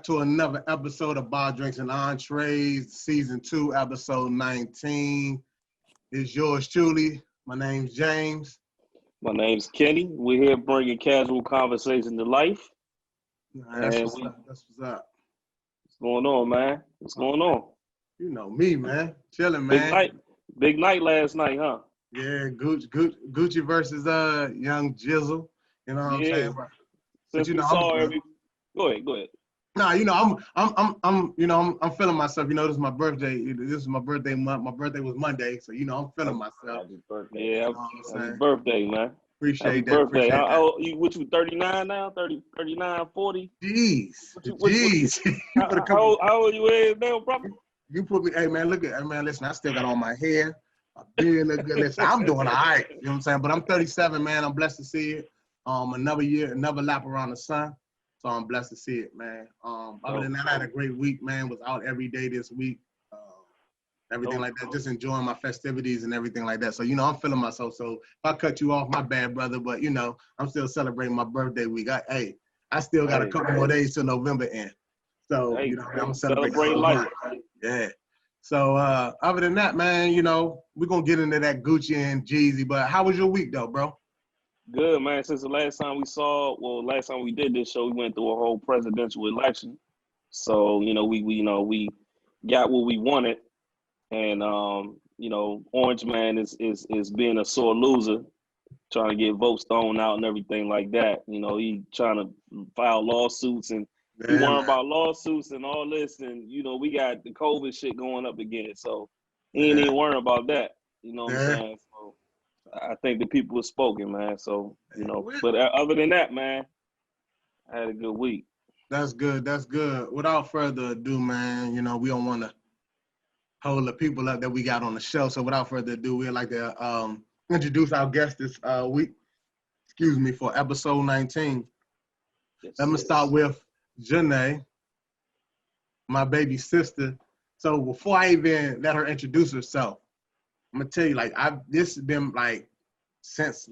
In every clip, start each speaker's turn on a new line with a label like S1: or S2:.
S1: back to another episode of Drinks and Entrees, Season 2, Episode 19. It's yours truly. My name's James.
S2: My name's Kenny. We're here bringing casual conversation to life.
S1: That's what's up. What's
S2: going on, man? What's going on?
S1: You know me, man. Chilling, man.
S2: Big night last night, huh?
S1: Yeah, Gucci versus Young Jizzle. You know what I'm saying?
S2: Since we saw Go ahead.
S1: Nah, I'm feeling myself. You know, this is my birthday. This is my birthday month. My birthday was Monday, so I'm feeling myself.
S2: Happy birthday. Yeah, happy birthday, man.
S1: Appreciate that.
S2: Birthday. How you 39 now? 30, 39, 40?
S1: Jeez.
S2: How old you is now, brother?
S1: You put me, hey man, listen, I still got all my hair. My beard look good. Listen, I'm doing all right. You know what I'm saying? But I'm 37, man. I'm blessed to see it. Another year, another lap around the sun. So I'm blessed to see it, man. Other than that, I had a great week, man. Was out every day this week. Everything like that. Just enjoying my festivities and everything like that. So, I'm feeling myself. So if I cut you off, my bad, brother. But, I'm still celebrating my birthday week. I still got a couple more days till November end. So, I'm celebrating
S2: life.
S1: Yeah. So other than that, man, we're going to get into that Gucci and Jeezy. But how was your week, though, bro?
S2: Good, man. Since the last time we did this show, we went through a whole presidential election. So, we got what we wanted. And, Orange Man is being a sore loser, trying to get votes thrown out and everything like that. He trying to file lawsuits and we worrying about lawsuits and all this. And, we got the COVID shit going up again. So he ain't even worrying about that. You know what I'm saying? So I think the people have spoken, man. So, but other than that, man, I had a good week.
S1: That's good. Without further ado, man, we don't want to hold the people up that we got on the show. So without further ado, we'd like to introduce our guest this week, for episode 19. Let me start with Janae, my baby sister. So before I even let her introduce herself, I'm gonna tell you, this has been since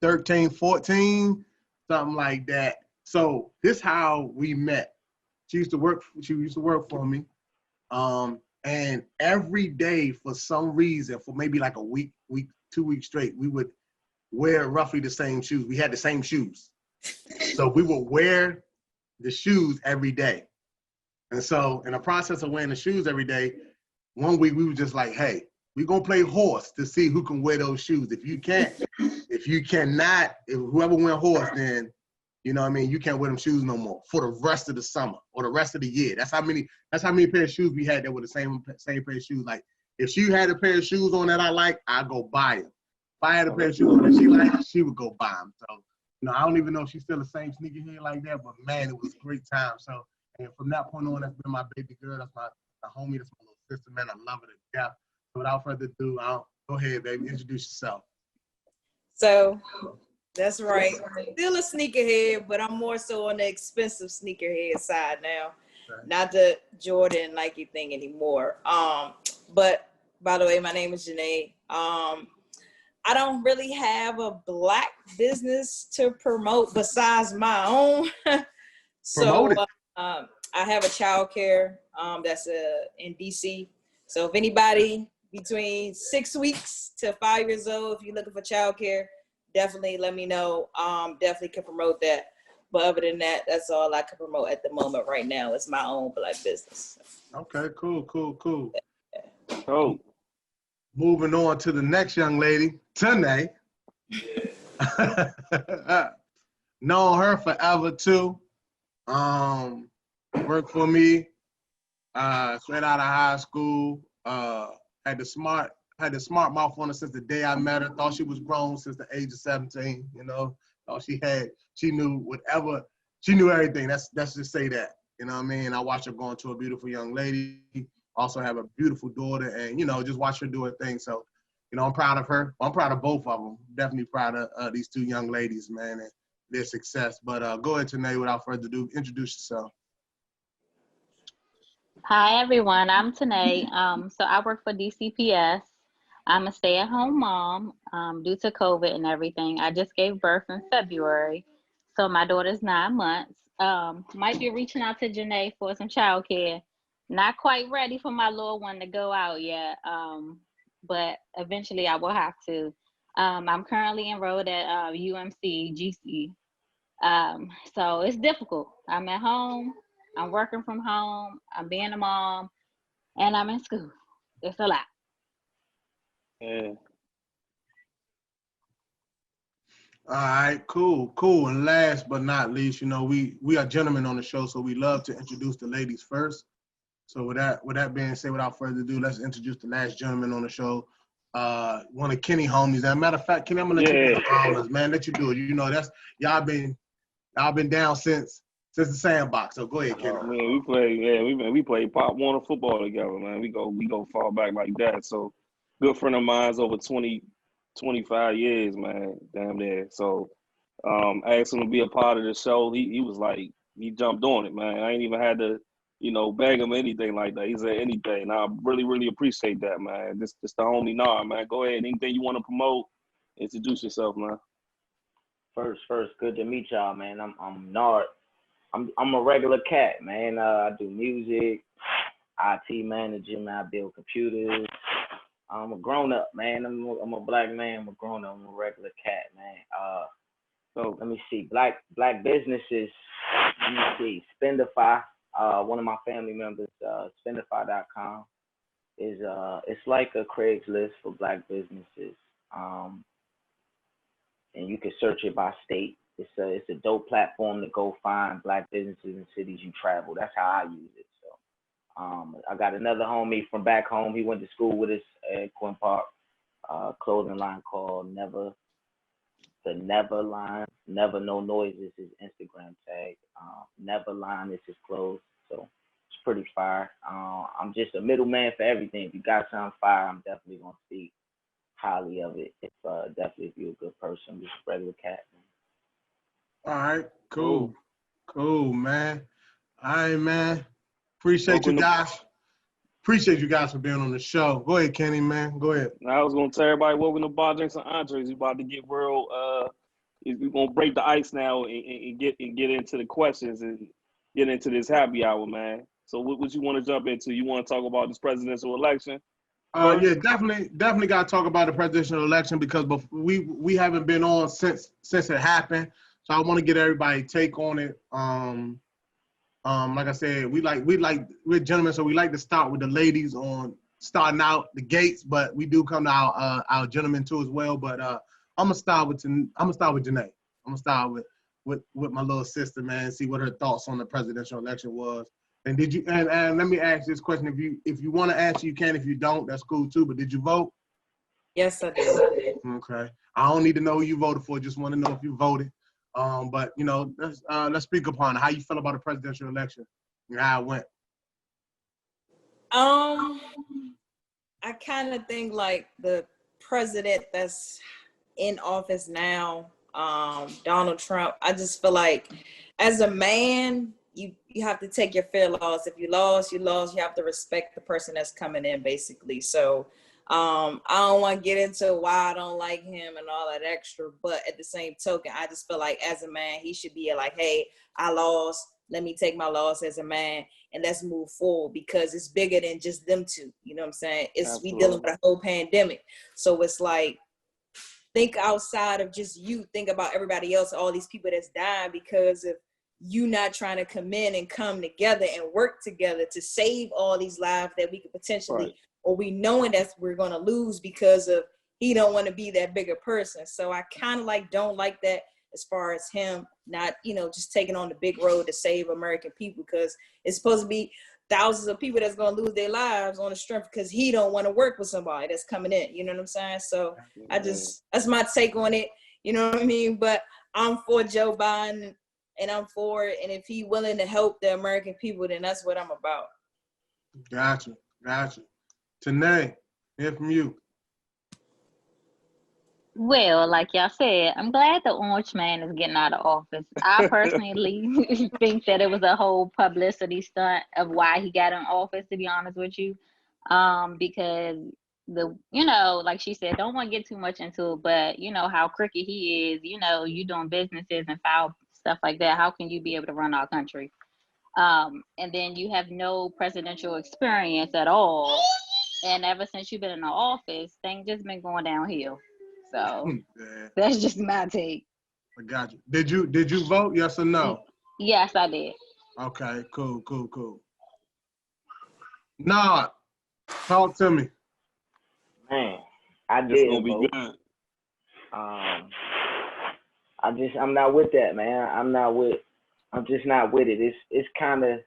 S1: 13, 14, something like that. So this how we met. She used to work for me. And every day for some reason, for maybe a week, 2 weeks straight, we would wear roughly the same shoes. We had the same shoes. So we would wear the shoes every day. And so in the process of wearing the shoes every day, one week we were just like, hey, we're going to play horse to see who can wear those shoes. If you cannot, if whoever went horse, then, you can't wear them shoes no more for the rest of the summer or the rest of the year. That's how many pair of shoes we had that were the same pair of shoes. Like, if she had a pair of shoes on that I like, I'd go buy them. If I had a pair of shoes that she liked, she would go buy them. So, I don't even know if she's still the same sneakerhead like that, but man, it was a great time. So, and from that point on, that's been my baby girl. That's my homie. That's my little sister, man. I love her to death. So without further ado, go ahead, baby. Introduce yourself.
S3: So, that's right. Still a sneakerhead, but I'm more so on the expensive sneakerhead side now. Okay. Not the Jordan Nike thing anymore. But by the way, my name is Janae. I don't really have a black business to promote besides my own. So I have a childcare that's in DC. So if anybody between 6 weeks to 5 years old, if you're looking for childcare, definitely let me know. Definitely can promote that. But other than that, that's all I can promote at the moment right now. It's my own black business.
S1: Okay, cool.
S2: Oh.
S1: Moving on to the next young lady, Tanae. Known her forever too. Worked for me. Straight out of high school. Had the smart mouth on her since the day I met her. Thought she was grown since the age of 17. Thought she knew everything. Let's just say that. You know what I mean? I watched her go into a beautiful young lady. Also have a beautiful daughter, and just watch her do her thing. So, I'm proud of her. I'm proud of both of them. Definitely proud of these two young ladies, man, and their success. But go ahead, Tanae, without further ado, introduce yourself.
S4: Hi, everyone. I'm Tanae. So I work for DCPS. I'm a stay-at-home mom due to COVID and everything. I just gave birth in February. So my daughter's 9 months. Might be reaching out to Janae for some childcare. Not quite ready for my little one to go out yet. But eventually I will have to. I'm currently enrolled at UMC GC. So it's difficult. I'm at home. I'm working from home. I'm being a mom, and I'm in school. It's a lot.
S2: Yeah.
S1: All right, cool. And last but not least, you know, we are gentlemen on the show, so we love to introduce the ladies first. So with that being said, without further ado, let's introduce the last gentleman on the show. One of Kenny homies. As a matter of fact, Kenny, I'm gonna let you do the honors, man. Let you do it. You know, that's y'all been down since the sandbox. So go ahead, Kenny.
S2: Oh, man, we played Pop Warner football together, man. We go far back like that. So good friend of mine's over 25 years, man. Damn near. So asked him to be a part of the show. He was like, he jumped on it, man. I ain't even had to, beg him anything like that. He said anything. I really, really appreciate that, man. This the homie Nah, man. Go ahead. Anything you want to promote, introduce yourself, man.
S5: First, good to meet y'all, man. I'm Nard. I'm a regular cat, man. I do music, IT manager, man. I build computers. I'm a grown up, man. I'm a black man. I'm a grown up. I'm a regular cat, man. So let me see. Black businesses. Let me see. Spendify. One of my family members, Spendify.com, is it's like a Craigslist for black businesses. And you can search it by state. It's a dope platform to go find black businesses in cities you travel. That's how I use it. So I got another homie from back home. He went to school with us at Quinn Park. Clothing line called Never Line. Never No Noise is his Instagram tag. Never Line is his clothes. So it's pretty fire. I'm just a middleman for everything. If you got something fire, I'm definitely gonna speak highly of it. Definitely if you're a good person, just a regular cat, man.
S1: All right, cool, man. All right, man. Appreciate you guys for being on the show. Go ahead, Kenny, man. Go ahead.
S2: Now I was gonna tell everybody, welcome to Bar Drinks and Entrees. We about to get real. We're gonna break the ice now and get into the questions and get into this happy hour, man. So what you want to jump into? You want to talk about this presidential election?
S1: Yeah, definitely got to talk about the presidential election because we haven't been on since it happened. So I want to get everybody take on it. Like I said, we're gentlemen, so we like to start with the ladies on starting out the gates, but we do come to our gentlemen too as well. But I'm gonna start with Janae. I'm gonna start with my little sister, man. See what her thoughts on the presidential election was. And did you? And let me ask this question: if you want to answer, you can. If you don't, that's cool too. But did you vote?
S3: Yes, I did.
S1: Okay. I don't need to know who you voted for. Just want to know if you voted. But let's speak upon it. How you feel about the presidential election and how it went.
S3: I kind of think like the president that's in office now, Donald Trump. I just feel like as a man, you have to take your fair loss. If you lost, you lost. You have to respect the person that's coming in, basically. So I don't want to get into why I don't like him and all that extra, but at the same token, I just feel like as a man, he should be like, hey, I lost. Let me take my loss as a man and let's move forward because it's bigger than just them two. You know what I'm saying? We dealing with a whole pandemic. So it's like, think outside of just you. Think about everybody else, all these people that's dying because of you not trying to come in and come together and work together to save all these lives that we could potentially, or we knowing that we're going to lose because of he don't want to be that bigger person. So I kind of don't like that as far as him not, just taking on the big road to save American people because it's supposed to be thousands of people that's going to lose their lives on the strength because he don't want to work with somebody that's coming in. You know what I'm saying? So that's my take on it. You know what I mean? But I'm for Joe Biden and I'm for it. And if he willing to help the American people, then that's what I'm about.
S1: Gotcha. Tanae, hear from you.
S4: Well, like y'all said, I'm glad the orange man is getting out of office. I personally think that it was a whole publicity stunt of why he got in office, to be honest with you. Because like she said, don't want to get too much into it, but you know how crooked he is, you doing businesses and stuff like that. How can you be able to run our country? And then you have no presidential experience at all. And ever since you've been in the office, things just been going downhill. So that's just my take.
S1: I got you. Did you vote? Yes or no?
S4: Yes, I did.
S1: Okay, cool. Nah, talk to me.
S5: Man, I
S2: It's
S5: did
S2: gonna be
S5: vote.
S2: good.
S5: I'm not with that, man. I'm just not with it. It's kind of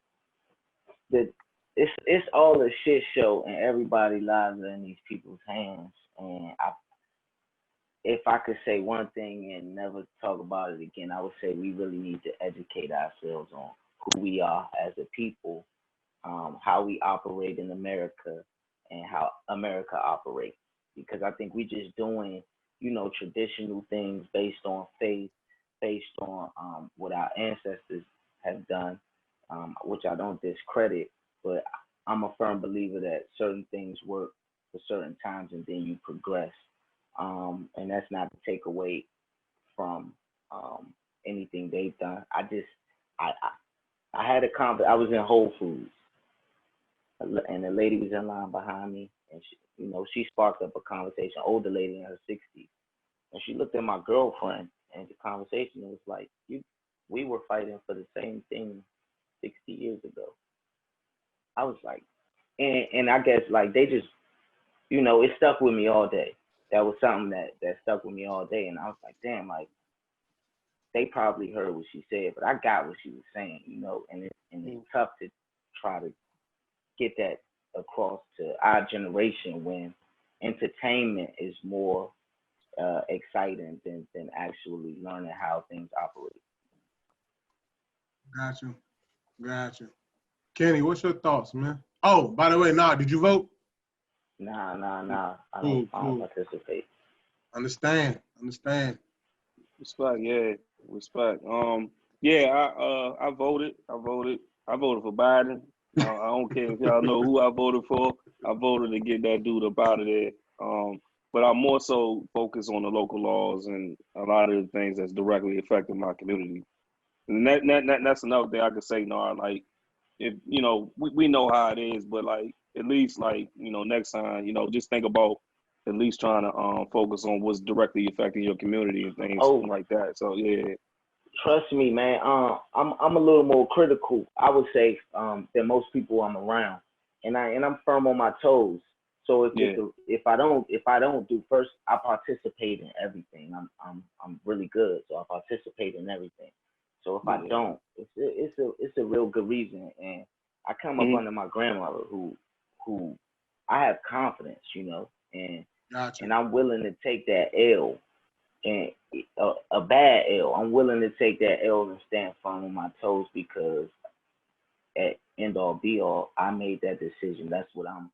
S5: it's all a shit show, and everybody's lives are in these people's hands. And if I could say one thing and never talk about it again, I would say we really need to educate ourselves on who we are as a people, how we operate in America, and how America operates. Because I think we just doing, traditional things based on faith, based on what our ancestors have done, which I don't discredit, but I'm a firm believer that certain things work for certain times and then you progress. And that's not to take away from anything they've done. I had a conversation. I was in Whole Foods, and the lady was in line behind me, and she sparked up a conversation. Older lady in her 60s, and she looked at my girlfriend, and the conversation was like, we were fighting for the same thing 60 years ago. I was like, and I guess like they just, it stuck with me all day. That was something that stuck with me all day, and I was like, damn, like they probably heard what she said, but I got what she was saying, and it's tough to try to get that across to our generation when entertainment is more exciting than actually learning how things operate.
S1: Gotcha. Kenny, what's your thoughts, man? Oh, by the way, did you vote?
S5: Nah. I don't participate.
S1: Understand.
S2: Respect, yeah. Respect. I voted. I voted for Biden. I don't care if y'all know who I voted for. I voted to get that dude up out of there. But I'm more so focused on the local laws and a lot of the things that's directly affecting my community. And that's another thing I could say, like, if, we know how it is, but like, at least like, next time, just think about at least trying to focus on what's directly affecting your community and things like that. So yeah.
S5: Trust me, man. I'm a little more critical, I would say, than most people I'm around, and I'm firm on my toes. So if I don't do first, I participate in everything. I'm really good, so I participate in everything. So if I don't, it's a real good reason, and I come up under my grandmother who I have confidence, and
S1: Gotcha.
S5: And I'm willing to take that L, and a bad L. I'm willing to take that L and stand firm on my toes because at end all be all, I made that decision. That's what I'm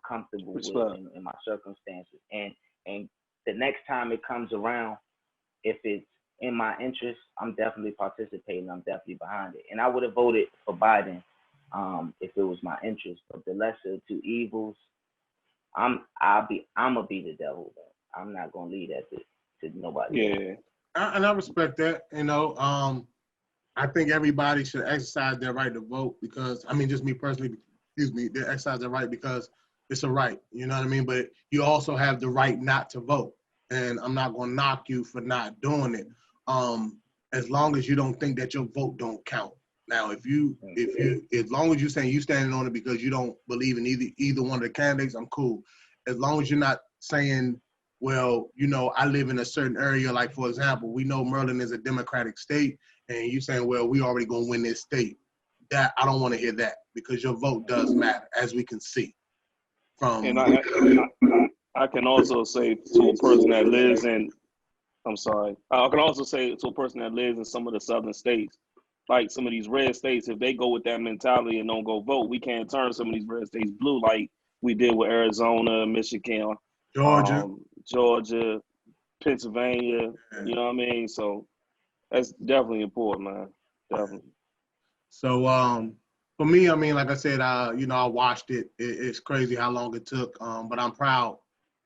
S5: comfortable with in my circumstances. And the next time it comes around, if it's in my interest, I'm definitely participating. I'm definitely behind it. And I would have voted for Biden if it was my interest. But the lesser of two evils, I'm gonna be the devil. I'm not gonna leave that to nobody else.
S1: And I respect that. I think everybody should exercise their right to vote because, just me personally, they exercise their right because it's a right, you know what I mean? But you also have the right not to vote. And I'm not going to knock you for not doing it, as long as you don't think that your vote don't count. Now, as long as you're saying you standing on it because you don't believe in either one of the candidates, I'm cool. As long as you're not saying, well, I live in a certain area, like, for example, we know Maryland is a Democratic state, and you saying, well, we already going to win this state. That I don't want to hear that because your vote does matter, as we can see.
S2: And I can also say to a person that lives in, I can also say to a person that lives in some of the southern states, like some of these red states, if they go with that mentality and don't go vote, we can't turn some of these red states blue like we did with Arizona, Michigan, Georgia, Pennsylvania. You know what I mean? So that's definitely important, man. Definitely.
S1: So for me, like I said, I watched it. It's crazy how long it took, but I'm proud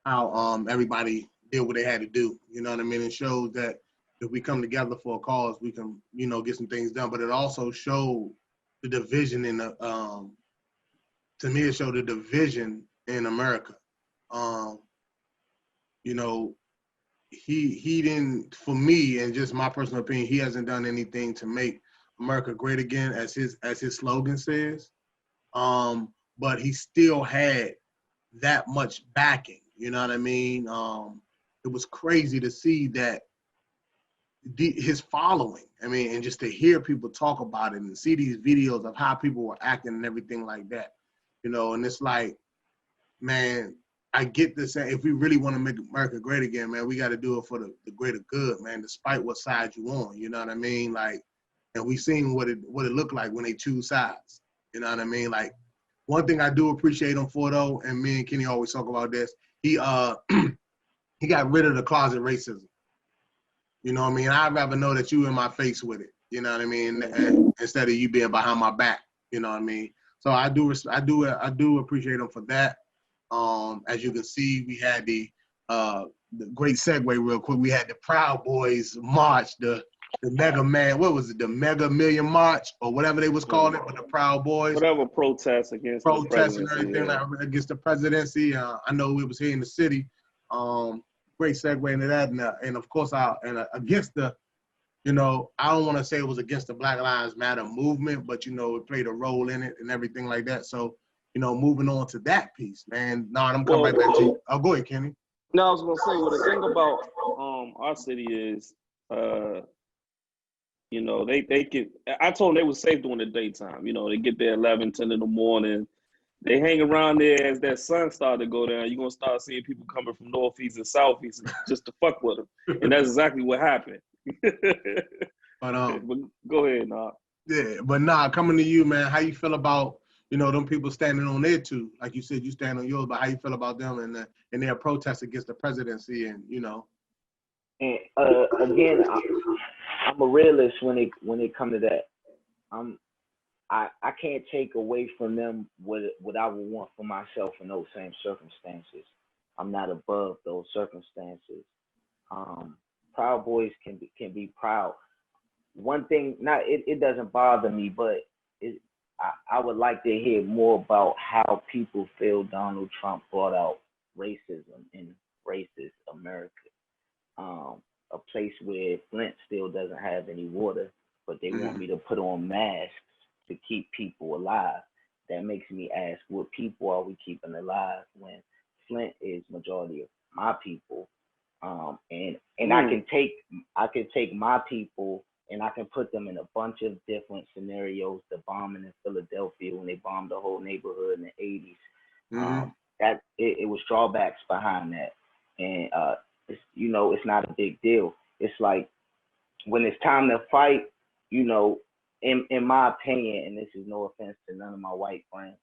S1: how everybody did what they had to do. You know what I mean? It shows that if we come together for a cause, we can, you know, get some things done. But it also showed the division in the, to me, it showed the division in America. You know, he didn't, for me, and just my personal opinion, he hasn't done anything to make America great again, as his slogan says. But he still had that much backing. You know what I mean? It was crazy to see that his following. I mean, and just to hear people talk about it and see these videos of how people were acting and everything like that. You know, and it's like, man, I get this. If we really want to make America great again, man, we got to do it for the greater good, man, despite what side you on. You know what I mean? Like, and we seen what it looked like when they choose sides. You know what I mean? Like, one thing I do appreciate him for, though, and me and Kenny always talk about this, he he got rid of the closet racism. You know what I mean? I'd rather know that you in my face with it. You know what I mean? Instead of you being behind my back. You know what I mean? So I do appreciate him for that. As you can see, we had the great segue real quick. We had the Proud Boys march, the Mega Man, what was it? The Mega Million March or whatever they was calling it, but the Proud Boys.
S2: Whatever protest against the presidency,
S1: and everything like against the presidency. I know it was here in the city. Great segue into that, and of course, against the, you know, I don't want to say it was against the Black Lives Matter movement, but you know, it played a role in it and everything like that. So, you know, moving on to that piece, man. No, I'm coming right back to you. Oh, go ahead, Kenny.
S2: No, I was gonna say, well, the thing about our city is, you know, they could. I told them they were safe during the daytime. You know, they get there 11, 10 in the morning. They hang around there as that sun started to go down. You're gonna start seeing people coming from northeast and southeast just to fuck with them, and that's exactly what happened. But go ahead, nah.
S1: Yeah, but nah, coming to you, man. How you feel about, you know, them people standing on their too? Like you said, you stand on yours, but how you feel about them and their protest against the presidency, and you know?
S5: And again, I'm a realist when it comes to that. I can't take away from them what I would want for myself in those same circumstances. I'm not above those circumstances. Proud Boys can be proud. One thing, it doesn't bother me, but I would like to hear more about how people feel Donald Trump brought out racism in racist America. A place where Flint still doesn't have any water, but they want me to put on masks to keep people alive. That makes me ask, what people are we keeping alive when Flint is majority of my people? And I can take my people and I can put them in a bunch of different scenarios. The bombing in Philadelphia when they bombed the whole neighborhood in the 80s. That it was drawbacks behind that, and it's, you know, it's not a big deal. It's like when it's time to fight, you know, in my opinion, and this is no offense to none of my white friends,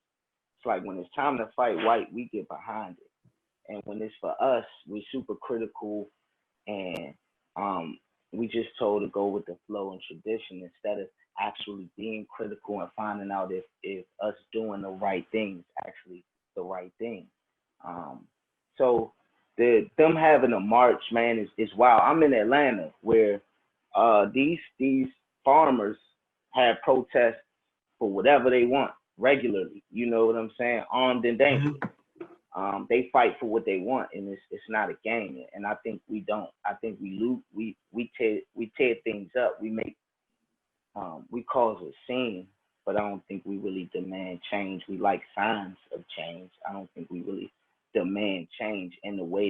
S5: it's like when it's time to fight white, we get behind it. And when it's for us, we're super critical, and we just told to go with the flow and tradition instead of actually being critical and finding out if us doing the right thing is actually the right thing. So them having a march, man, is wild. I'm in Atlanta where these farmers have protests for whatever they want regularly. You know what I'm saying? Armed and dangerous. They fight for what they want, and it's not a game. And I think we don't. I think we loot. We tear things up. We make we cause a scene, but I don't think we really demand change. We like signs of change. I don't think we really demand change in the way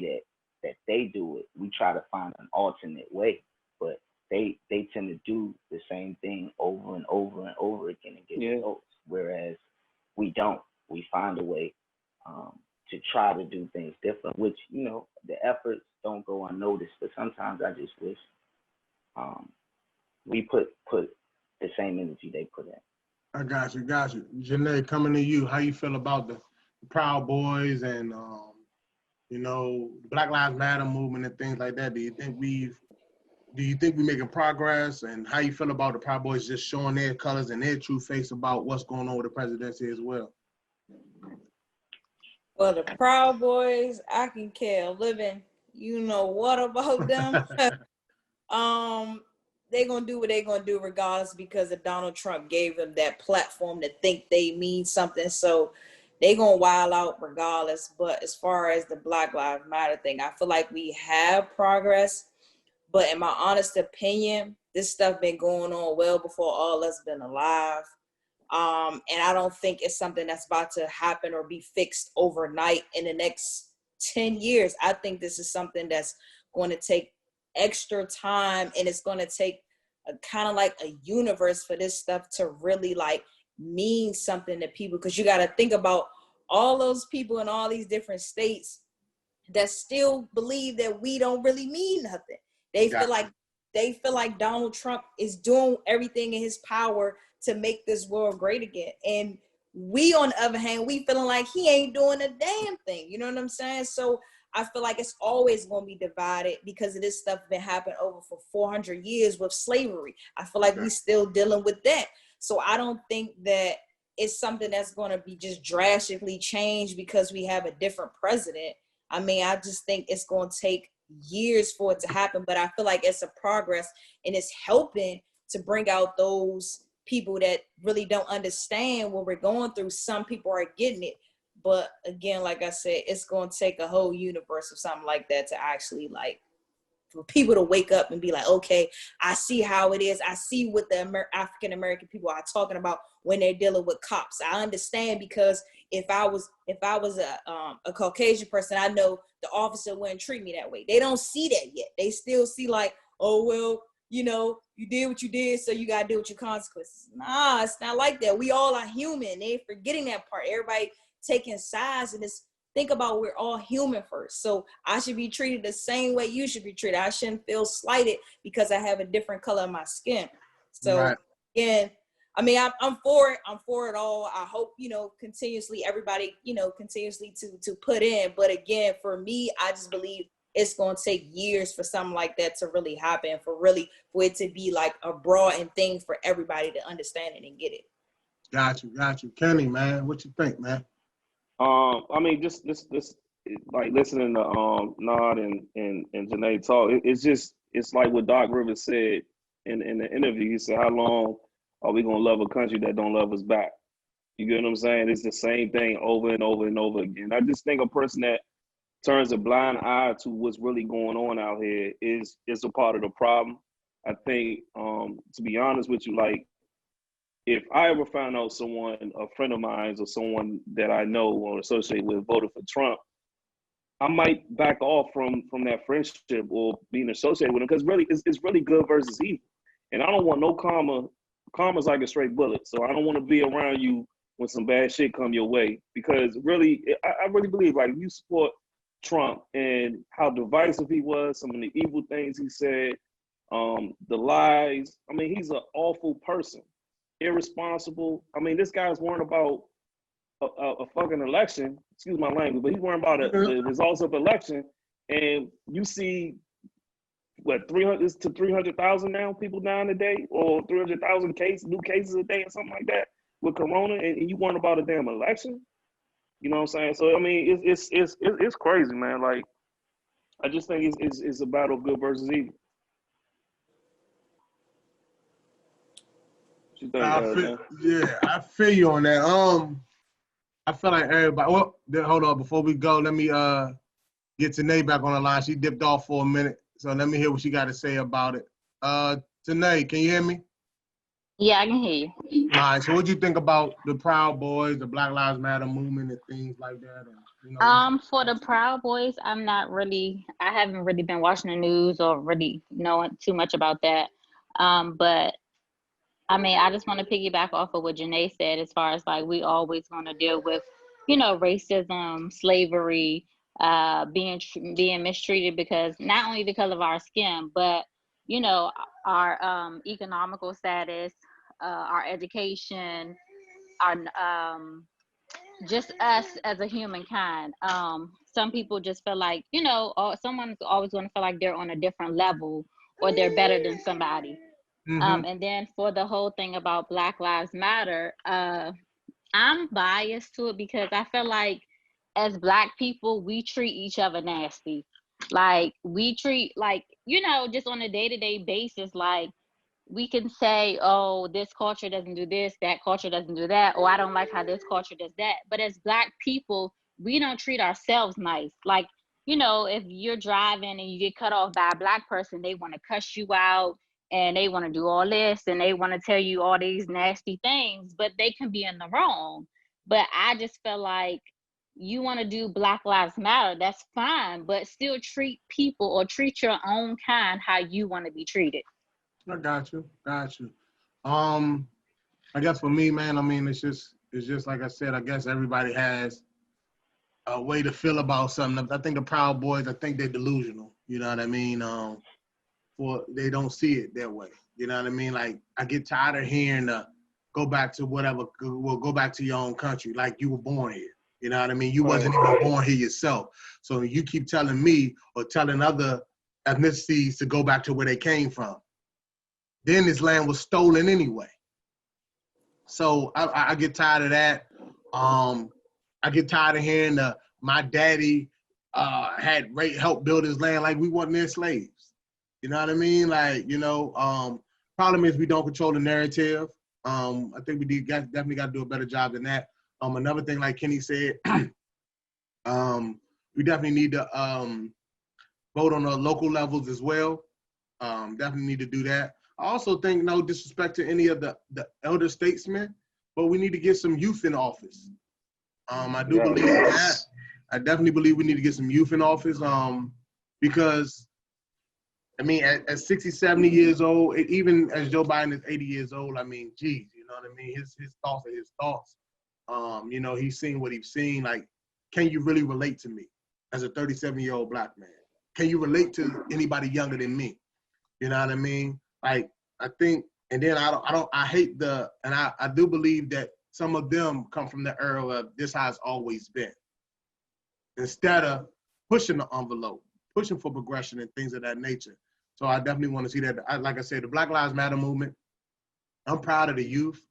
S5: that they do it. We try to find an alternate way, but they tend to do the same thing over and over and over again and get results, whereas we don't. We find a way to try to do things different, which, you know, the efforts don't go unnoticed, but sometimes I just wish we put the same energy they put in.
S1: I got you. Janae, coming to you, how you feel about the Proud Boys and, you know, Black Lives Matter movement and things like that? Do you think we're making progress, and how you feel about the Proud Boys just showing their colors and their true face about what's going on with the presidency as well?
S3: Well, the Proud Boys, I can care living, you know what about them. They're gonna do what they're gonna do regardless because of Donald Trump gave them that platform to think they mean something. So they gonna wild out regardless. But as far as the Black Lives Matter thing, I feel like we have progress. But in my honest opinion, this stuff been going on well before all us been alive. And I don't think it's something that's about to happen or be fixed overnight in the next 10 years. I think this is something that's going to take extra time, and it's going to take a kind of like a universe for this stuff to really like mean something to people. Because you got to think about all those people in all these different states that still believe that we don't really mean nothing. They feel like Donald Trump is doing everything in his power to make this world great again. And we, on the other hand, we feeling like he ain't doing a damn thing. You know what I'm saying? So I feel like it's always going to be divided because of this stuff been happening over for 400 years with slavery. I feel like we still dealing with that. So I don't think that it's something that's going to be just drastically changed because we have a different president. I mean, I just think it's going to take years for it to happen, but I feel like it's a progress, and it's helping to bring out those people that really don't understand what we're going through. Some people are getting it, but again, like I said, it's going to take a whole universe of something like that to actually like for people to wake up and be like, okay, I see how it is. I see what the African American people are talking about when they're dealing with cops. I understand, because if I was a Caucasian person, I know the officer wouldn't treat me that way. They don't see that yet. They still see like, oh, well, you know, you did what you did, so you gotta deal with your consequences. Nah, it's not like that. We all are human. They're forgetting that part. Everybody taking sides, and it's, think about, we're all human first. So I should be treated the same way you should be treated. I shouldn't feel slighted because I have a different color of my skin. So again, I mean, I'm for it. I'm for it all. I hope, you know, continuously everybody, you know, continuously to put in. But again, for me, I just believe it's going to take years for something like that to really happen, for it to be like a broad thing for everybody to understand it and get it. Got you.
S1: Kenny, man, what you think, man?
S2: I mean, just like listening to Nod and Janae talk, it's like what Doc Rivers said in the interview. He said, "How long are we gonna love a country that don't love us back?" You get what I'm saying? It's the same thing over and over and over again. I just think a person that turns a blind eye to what's really going on out here is a part of the problem. I think, to be honest with you, like, if I ever found out someone, a friend of mine or someone that I know or associate with, voted for Trump, I might back off from that friendship or being associated with him, because really it's really good versus evil. And I don't want no karma. Karma's like a straight bullet. So I don't want to be around you when some bad shit come your way, because really, I really believe, like, if you support Trump and how divisive he was, some of the evil things he said, the lies. I mean, he's an awful person. Irresponsible. I mean, this guy's worrying about a fucking election. Excuse my language, but he's worrying about the results of election. And you see, what, 300 to 300,000 now people dying a day, or 300,000 new cases a day, or something like that with Corona, and you worrying about a damn election. You know what I'm saying? So I mean, it's crazy, man. Like, I just think it's a battle of good versus evil.
S1: I feel you on that. I feel like everybody. Well, hold on. Before we go, let me get Tanae back on the line. She dipped off for a minute, so let me hear what she got to say about it. Tanae, can you hear me?
S4: Yeah, I can hear you.
S1: All right. So, what do you think about the Proud Boys, the Black Lives Matter movement, and things like that? And, you know,
S4: For the Proud Boys, I haven't really been watching the news or really knowing too much about that. But I mean, I just want to piggyback off of what Janae said, as far as like, we always going to deal with, you know, racism, slavery, being mistreated because not only because of our skin, but, you know, our economical status, our education, our just us as a humankind. Some people just feel like, you know, someone's always going to feel like they're on a different level or they're better than somebody. Mm-hmm. And then for the whole thing about Black Lives Matter, I'm biased to it because I feel like as Black people, we treat each other nasty. Like, we treat, like, you know, just on a day-to-day basis, like, we can say, oh, this culture doesn't do this, that culture doesn't do that, or I don't like how this culture does that. But as Black people, we don't treat ourselves nice. Like, you know, if you're driving and you get cut off by a Black person, they want to cuss you out and they want to do all this and they want to tell you all these nasty things, but they can be in the wrong. But I just feel like, you want to do Black Lives Matter, that's fine, but still treat people or treat your own kind how you want to be treated.
S1: I got you. I guess for me, man, I mean, it's just like I said, I guess everybody has a way to feel about something. I think the Proud Boys, I think they're delusional. You know what I mean? For they don't see it that way. You know what I mean? Like, I get tired of hearing go back to whatever, well, go back to your own country, like you were born here. You know what I mean? You wasn't even born here yourself. So you keep telling me or telling other ethnicities to go back to where they came from. Then this land was stolen anyway. So I get tired of that. I get tired of hearing my daddy had helped build his land like we wasn't their slaves. You know what I mean? Like, you know, problem is we don't control the narrative. I think we definitely got to do a better job than that. Another thing, like Kenny said, we definitely need to vote on the local levels as well. Definitely need to do that. I also think, no disrespect to any of the elder statesmen, but we need to get some youth in office. I do believe that. I definitely believe we need to get some youth in office because, I mean, at 60, 70 years old, even as Joe Biden is 80 years old, I mean, geez, you know what I mean? His thoughts are his thoughts. You know, he's seen what he's seen. Like, can you really relate to me as a 37-year-old Black man? Can you relate to anybody younger than me? You know what I mean? Like, I think, and then I hate and I do believe that some of them come from the era of this how it's always been. Instead of pushing the envelope, pushing for progression and things of that nature. So I definitely want to see that. Like I said, the Black Lives Matter movement, I'm proud of the youth.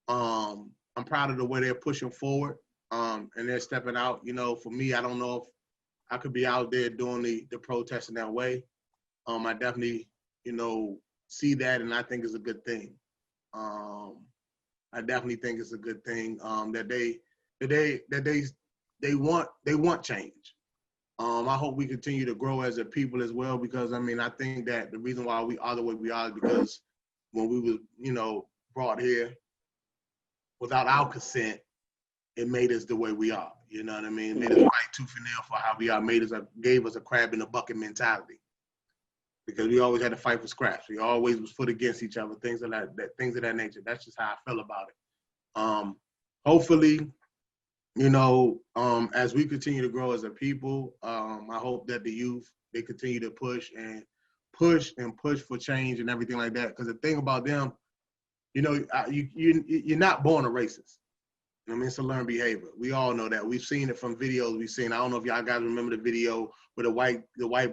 S1: I'm proud of the way they're pushing forward and they're stepping out. You know, for me, I don't know if I could be out there doing the protest in that way. I definitely, you know, see that, and I think it's a good thing. I definitely think it's a good thing that they want change. I hope we continue to grow as a people as well, because I mean, I think that the reason why we are the way we are is because when we was, you know, brought here without our consent, it made us the way we are. You know what I mean? It made us fight tooth and nail for how we are. Gave us a crab in the bucket mentality, because we always had to fight for scraps. We always was put against each other, things of that nature. That's just how I feel about it. Hopefully, you know, as we continue to grow as a people, I hope that the youth, they continue to push for change and everything like that. Because the thing about them, you know, you're not born a racist. I mean, it's a learned behavior. We all know that. We've seen it from videos we've seen. I don't know if y'all guys remember the video where the white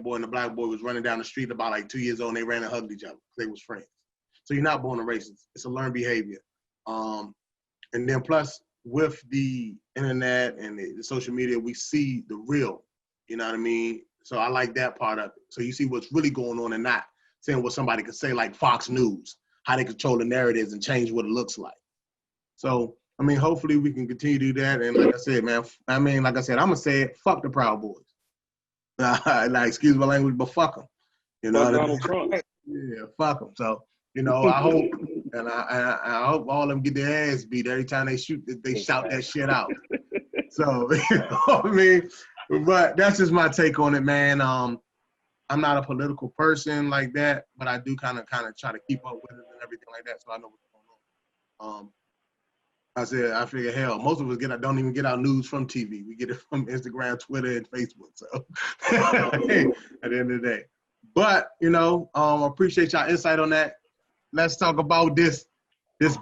S1: boy and the Black boy was running down the street about like 2 years old, and they ran and hugged each other. They was friends. So you're not born a racist. It's a learned behavior. And then plus with the internet and the social media, we see the real, you know what I mean? So I like that part of it. So you see what's really going on and not saying what somebody could say like Fox News, how they control the narratives and change what it looks like. So, I mean, hopefully we can continue to do that. And like I said, man, I'm going to say it, fuck the Proud Boys. Like, excuse my language, but fuck them. You know what I mean?
S2: Trump.
S1: Yeah, fuck them. So, you know, I hope, and I hope all of them get their ass beat every time they shout that shit out. So, you know what I mean? But that's just my take on it, man. I'm not a political person like that, but I do kind of try to keep up with it and everything like that, so I know what's going on. I figure, hell, most of us don't even get our news from TV. We get it from Instagram, Twitter, and Facebook. So at the end of the day. But, you know, I appreciate y'all insight on that. Let's talk about this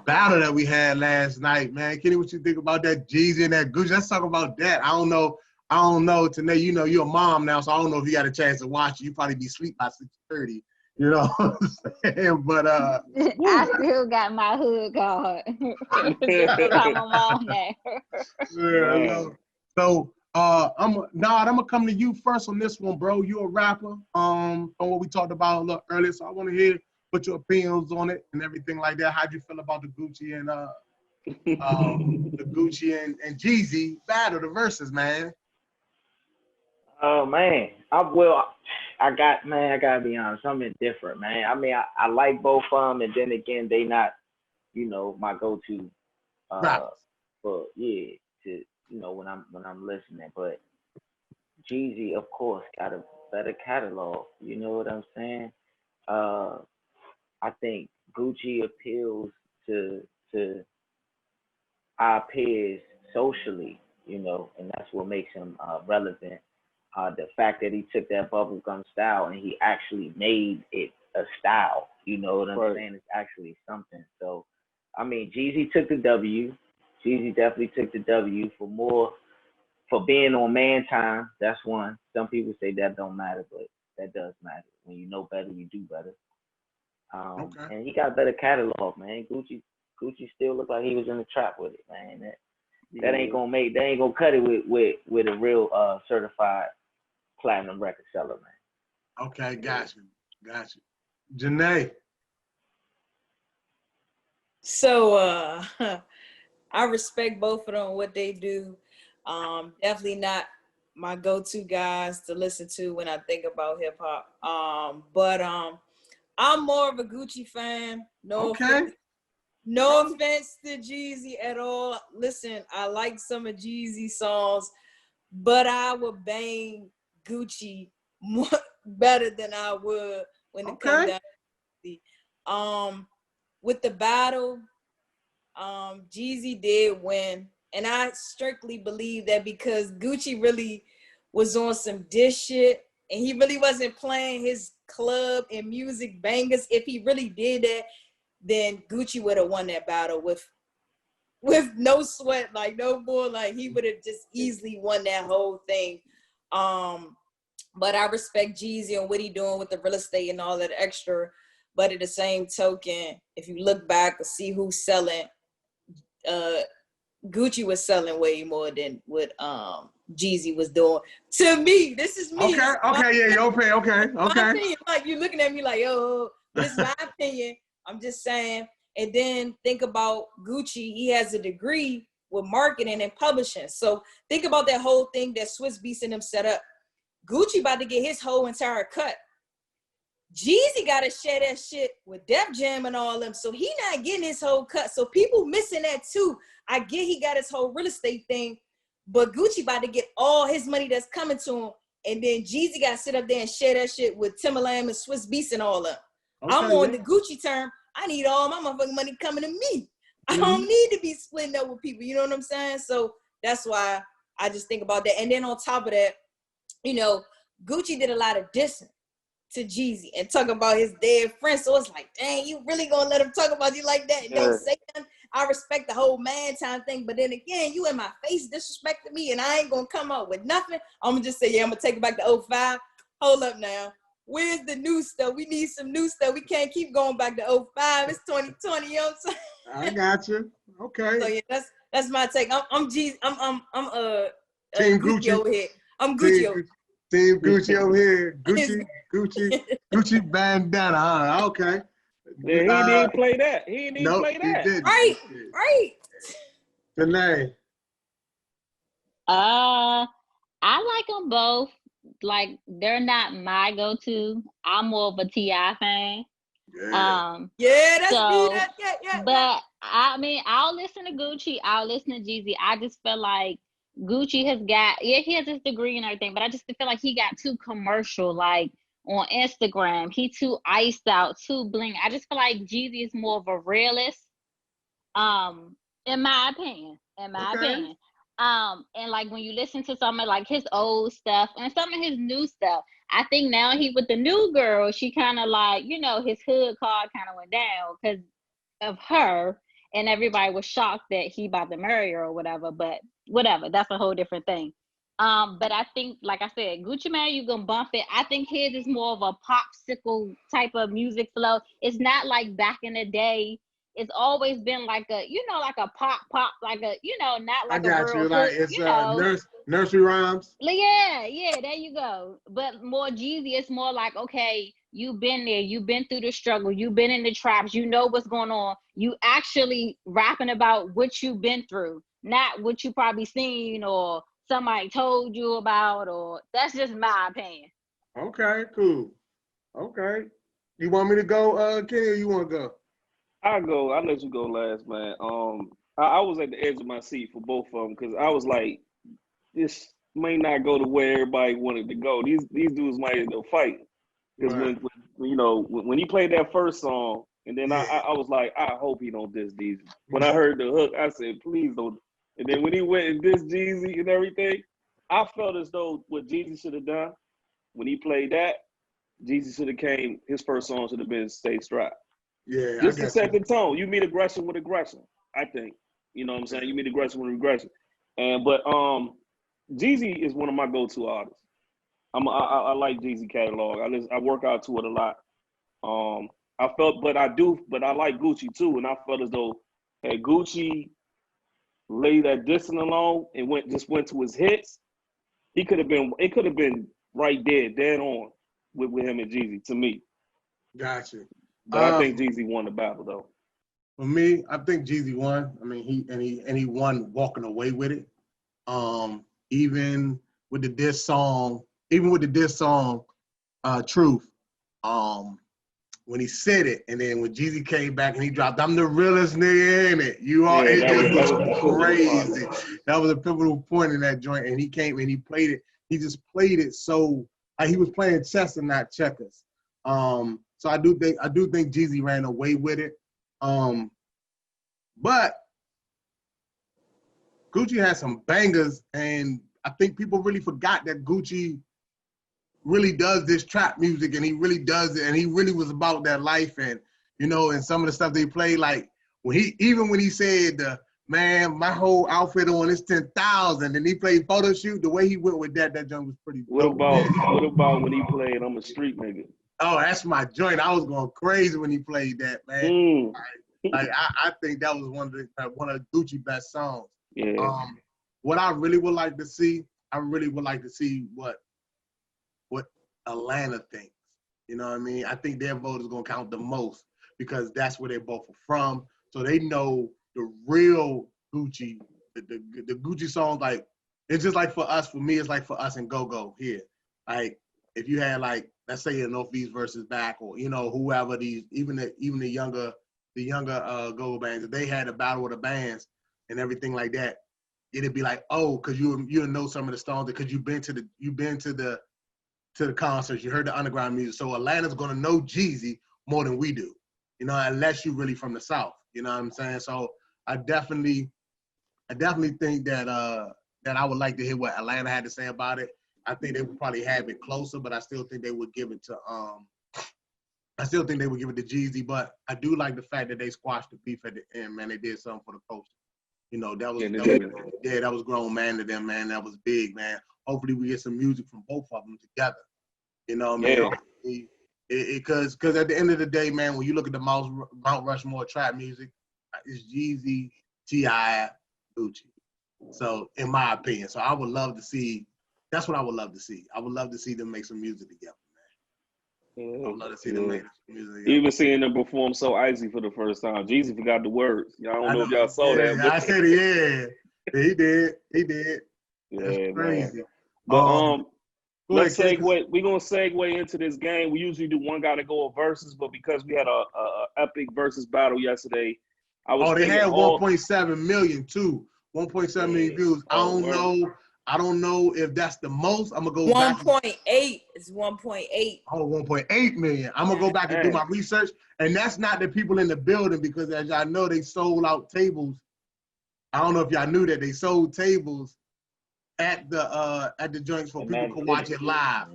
S1: battle that we had last night, man. Kenny, what you think about that Jeezy and that Gucci? Let's talk about that. I don't know, Tanae, you know, you're a mom now, so I don't know if you got a chance to watch it. You probably be asleep by 6:30. You know what I'm saying? But
S4: I still got my hood card. I'm on there.
S1: Yeah, you know. So I'm gonna come to you first on this one, bro. You a rapper, on what we talked about a little earlier. So I want to hear what your opinions on it and everything like that. How'd you feel about the Gucci and and Jeezy battle, the verses, man?
S5: Oh man, I gotta be honest. I'm indifferent, man. I mean, I like both of them, and then again, they not, my go-to.
S1: Right.
S5: But yeah, when I'm listening. But Jeezy, of course, got a better catalog. You know what I'm saying? I think Gucci appeals to our peers socially, and that's what makes him relevant. The fact that he took that bubblegum style and he actually made it a style, you know what I'm saying? It's actually something. So, I mean, Jeezy took the W. Jeezy definitely took the W for being on Man Time. That's one. Some people say that don't matter, but that does matter. When you know better, you do better.
S1: Okay.
S5: And he got a better catalog, man. Gucci still looked like he was in the trap with it, man. That ain't gonna cut it with a real certified platinum record seller, man.
S1: Okay, got you. Janae.
S3: So I respect both of them, what they do. Definitely not my go-to guys to listen to when I think about hip hop. But I'm more of a Gucci fan. No offense to Jeezy at all. Listen, I like some of Jeezy's songs, but I would bang Gucci more better than I would when it comes down to Jeezy. With the battle, Jeezy did win, and I strictly believe that because Gucci really was on some dish shit, and he really wasn't playing his club and music bangers. If he really did that, then Gucci would have won that battle with no sweat, like no bull, like he would have just easily won that whole thing. But I respect Jeezy and what he doing with the real estate and all that extra. But at the same token, if you look back and see who's selling, Gucci was selling way more than what Jeezy was doing. To me, this is me.
S1: Okay.
S3: My opinion, like you looking at me like, oh, this is my opinion. I'm just saying. And then think about Gucci. He has a degree with marketing and publishing. So think about that whole thing that Swiss Beats and them set up. Gucci about to get his whole entire cut. Jeezy got to share that shit with Def Jam and all them. So he not getting his whole cut. So people missing that too. I get he got his whole real estate thing, but Gucci about to get all his money that's coming to him. And then Jeezy got to sit up there and share that shit with Timberland and Swiss Beats and all them. Okay, I'm on the Gucci term. I need all my motherfucking money coming to me. I don't need to be splitting up with people. You know what I'm saying? So that's why I just think about that. And then on top of that, Gucci did a lot of dissing to Jeezy and talk about his dead friends. So it's like, dang, you really gonna let him talk about you like that? Don't say nothing. I respect the whole Man Time thing, but then again, you in my face disrespecting me and I ain't gonna come up with nothing. I'm gonna just say, yeah, I'm gonna take it back to 05. Hold up now. Where's the new stuff? We need some new stuff. We can't keep going back to 05. It's 2020, you know what I'm saying?
S1: I got you. Okay.
S3: So yeah, that's my take. I'm Jeezy. I'm
S1: Team
S3: Gucci over here. I'm Gucci over here.
S1: Team Gucci over here. Gucci bandana. Huh? Okay.
S2: Yeah, he didn't play that. He didn't play that.
S3: Right.
S1: Janae.
S4: I like them both. Like, they're not my go-to. I'm more of a T.I. fan.
S1: Yeah.
S3: That's
S4: so,
S3: me. Yeah.
S4: But I mean, I'll listen to Gucci. I'll listen to Jeezy. I just feel like Gucci has got, he has his degree and everything, but I just feel like he got too commercial, like on Instagram. He too iced out, too bling. I just feel like Jeezy is more of a realist, in my opinion. And like when you listen to some of like his old stuff and some of his new stuff, I think now he with the new girl, she kind of like, his hood card kind of went down because of her, and everybody was shocked that he about to marry her or whatever. But whatever, that's a whole different thing. But I think, like I said, Gucci Mane, you gonna bump it. I think his is more of a popsicle type of music flow. It's not like back in the day it's always been like a, like a pop, like a, not like
S1: I got
S4: a real
S1: you.
S4: hook,
S1: Like it's nursery rhymes.
S4: Yeah, there you go. But more Jeezy, it's more like, okay, you've been there, you've been through the struggle, you've been in the traps, you know what's going on. You actually rapping about what you've been through, not what you probably seen or somebody told you about, or that's just my opinion.
S1: Okay, cool. Okay. You want me to go, Kenny, or you want to go?
S2: I'll let you go last, man. I was at the edge of my seat for both of them because I was like, this may not go to where everybody wanted to go. These dudes might end up fighting because
S1: Right.
S2: when he played that first song, and then I was like, I hope he don't diss Jeezy. When I heard the hook, I said, please don't. And then when he went and dissed Jeezy and everything, I felt as though what Jeezy should have done when he played that, Jeezy should have came. His first song should have been "Stay Strapped."
S1: Yeah,
S2: Just to set the tone. You meet aggression with aggression, I think. You know what I'm saying? You meet aggression with aggression. But Jeezy is one of my go-to artists. I like Jeezy catalog. I work out to it a lot. I like Gucci too, and I felt as though had Gucci laid that distance alone and went to his hits, it could have been right there, dead on with him and Jeezy to me.
S1: Gotcha.
S2: But I think Jeezy won the battle though.
S1: For me, I think Jeezy won. I mean, he won walking away with it. Even with the diss song, Truth. When he said it, and then when Jeezy came back and he dropped, "I'm the realest nigga in it." It was crazy. That was a pivotal point in that joint. And he came and he played it. He just played it so he was playing chess and not checkers. So I do think Jeezy ran away with it. But Gucci had some bangers, and I think people really forgot that Gucci really does this trap music, and he really does it, and he really was about that life, and and some of the stuff they played, like when he said, "Man, my whole outfit on is 10,000," and he played photo shoot, the way he went with that joint was pretty dope.
S2: What about when he played "I'm a Street Nigga"?
S1: Oh, that's my joint. I was going crazy when he played that, man. I think that was one of Gucci's best songs.
S2: Yeah.
S1: What I really would like to see, what Atlanta thinks. You know what I mean? I think their vote is gonna count the most because that's where they both are from. So they know the real Gucci, the Gucci songs. Like it's just like for us. For me, it's like for us and Go-Go here. Like if you had like, let's say a Northeast versus back, or whoever these, even the younger Go-Go bands, if they had a battle of the bands and everything like that, it'd be like, oh, because you know some of the songs because you've been to the concerts, you heard the underground music. So Atlanta's gonna know Jeezy more than we do, unless you're really from the South. You know what I'm saying? So I definitely think that I would like to hear what Atlanta had to say about it. I think they would probably have it closer, but I still think they would give it to Jeezy. But I do like the fact that they squashed the beef at the end, man. They did something for the culture. That was grown man to them, man. That was big, man. Hopefully we get some music from both of them together. You know what I mean? Because at the end of the day, man, when you look at the Mount Rushmore trap music, it's Jeezy, T.I., Gucci. So in my opinion, so I would love to see. That's what I would love to see. I would love to see them make some music together, man. I would love to see them make some music together.
S2: Even seeing them perform So Icy for the first time, Jeezy forgot the words. I don't know if y'all saw that.
S1: I said, yeah, he did.
S2: Yeah,
S1: that's crazy.
S2: Man. But let's segue. We're gonna segue into this game. We usually do one guy to go of verses, but because we had a epic versus battle yesterday,
S1: they had 1.7 million too. 1.7 million views. I don't know if that's the most. I'm gonna go
S3: 1.8 is 1.8.
S1: Oh, 1.8 million. I'm gonna go back and do my research, and that's not the people in the building because, as y'all know, they sold out tables. I don't know if y'all knew that they sold tables at the joints for people to watch it live.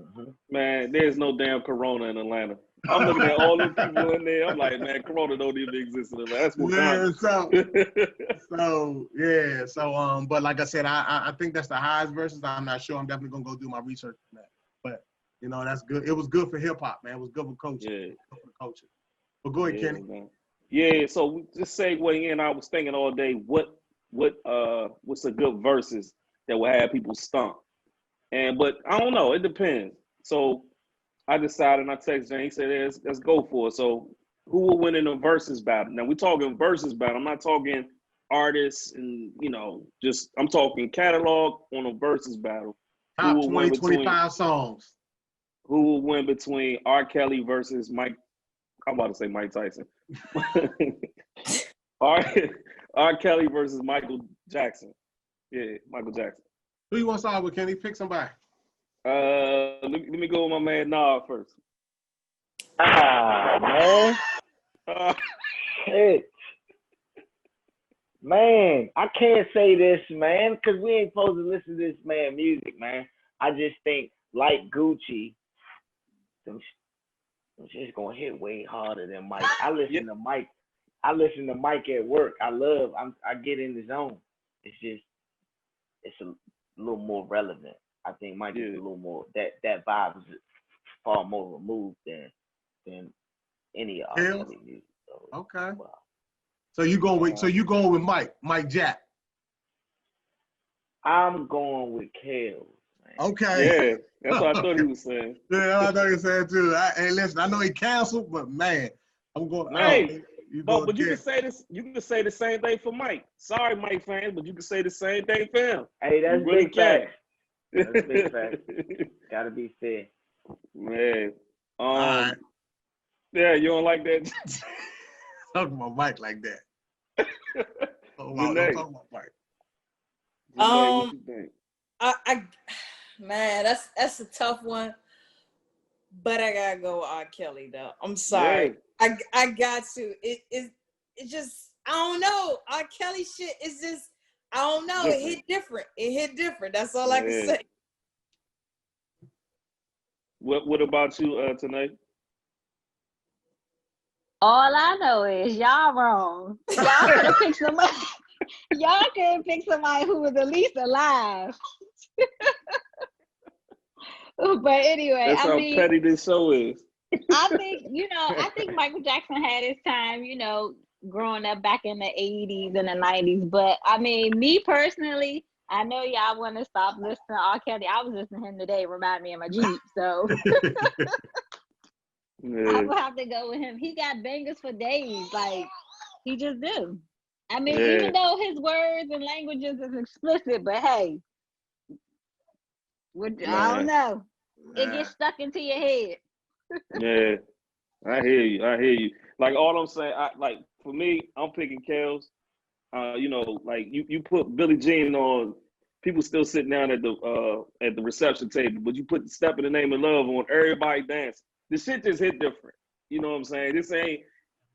S2: Man, there's no damn Corona in Atlanta. I'm looking at all the people in there. I'm like, man, Corona don't even exist in Atlanta. That's
S1: what but like I said, I think that's the highest versus. I'm not sure. I'm definitely gonna go do my research on that. But that's good. It was good for hip hop, man. It was good for culture.
S2: Yeah.
S1: Good for culture. But go ahead, Kenny.
S2: Man. Yeah, so just segueing in, I was thinking all day, what's a good verses that will have people stomp? But I don't know, it depends. So I decided, and I texted Jane, he said, let's go for it. So who will win in a versus battle? Now we're talking versus battle. I'm not talking artists and just I'm talking catalog on a versus battle.
S1: Top 20, 25 songs.
S2: Who will win between R. Kelly versus Mike? I'm about to say Mike Tyson. R. Kelly versus Michael Jackson. Yeah, Michael Jackson.
S1: Who you want to start with, Kenny? Pick somebody.
S2: Let me go with my man Nah first.
S5: Man. Shit. Man, I can't say this, man, because we ain't supposed to listen to this man music, man. I just think, like Gucci, them shit's gonna hit way harder than Mike. I listen to Mike at work. I get in the zone. It's a little more relevant. I think Mike is a little more, that vibe is far more removed than any of our music. So,
S1: okay.
S5: Wow.
S1: So you going with Mike Jack.
S5: I'm going with Kales.
S1: Okay.
S2: Yeah, that's what I thought he was saying.
S1: Yeah, I thought he was saying too. Hey, listen, I know he canceled, but man, I'm going.
S2: Hey, but you can say this. You can say the same thing for Mike. Sorry, Mike fans, but you can say the same thing for him.
S5: Hey, that's big facts. That's big facts. Gotta be fair,
S2: man.
S1: Right.
S2: Yeah, you don't like that.
S1: Talking about Mike like that. Don't talk about Mike.
S2: What you think?
S3: I man, that's a tough one. But I gotta go with R. Kelly though. I'm sorry. Yeah. I got to. It just, I don't know. R. Kelly shit is just, I don't know. Different. It hit different. That's all I can say.
S2: What about you tonight?
S4: All I know is y'all wrong. Y'all could have picked somebody. Y'all could have picked somebody who was at least alive. But anyway,
S2: that's how petty this show is.
S4: I think Michael Jackson had his time, growing up back in the 80s and the 90s. But I mean, me personally, I know y'all want to stop listening to R. Kelly. I was listening to him today, remind me of my Jeep. So I will have to go with him. He got bangers for days. Like, he just do. I mean, even though his words and languages is explicit, but hey, I don't know. It gets stuck into your head.
S2: Yeah, I hear you. Like, all I'm saying, for me, I'm picking Kels. Like you put Billie Jean on, people still sitting down at the reception table, but you put the Step in the Name of Love on, everybody dance. The shit just hit different. You know what I'm saying? This ain't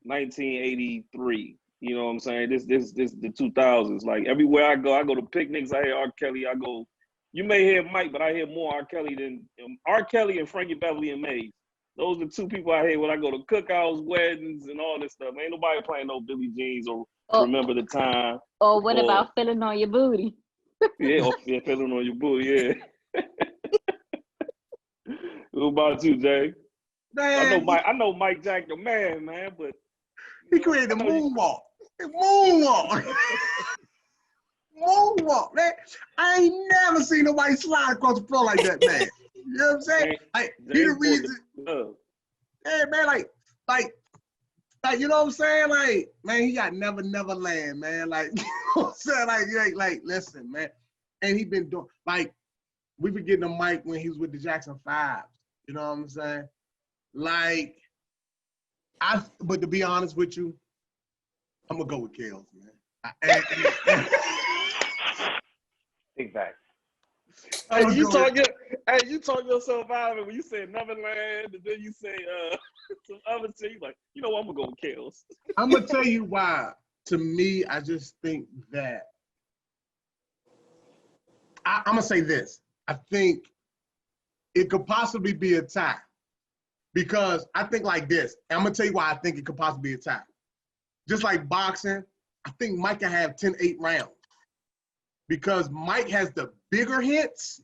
S2: 1983. You know what I'm saying? This the 2000s. Like, everywhere I go to picnics, I hear R. Kelly. I go, you may hear Mike, but I hear more R. Kelly than R. Kelly and Frankie Beverly and Maze. Those are the two people I hear when I go to cookouts, weddings, and all this stuff. Ain't nobody playing no Billie Jeans or Remember the Time.
S4: Or what about Feeling on Your Booty?
S2: Yeah, Feeling on Your Booty, yeah. What about you, Jay?
S1: Man,
S2: I know Mike Jack the man, but
S1: he created the moonwalk. Moonwalk. Moonwalk, man. I ain't never seen nobody slide across the floor like that, man. You know what I'm saying? Like, he the reason. Yeah, man, like, you know what I'm saying? Like, man, he got Never Land, man. Like, you know what I'm saying? Like, listen, man. And he been doing, like, we been getting a mic when he was with the Jackson 5s. You know what I'm saying? Like, but to be honest with you, I'm gonna go with Kels, man.
S5: Big fact.
S2: You talk yourself out of it when you say Neverland, and then you say some other thing. Like, I'm gonna go with Kels.
S1: I'm gonna tell you why. To me, I just think that I'm gonna say this. I think it could possibly be a tie, because I think like this. I'm gonna tell you why I think it could possibly be a tie. Just like boxing, I think Mike can have 10-8 rounds, because Mike has the bigger hits,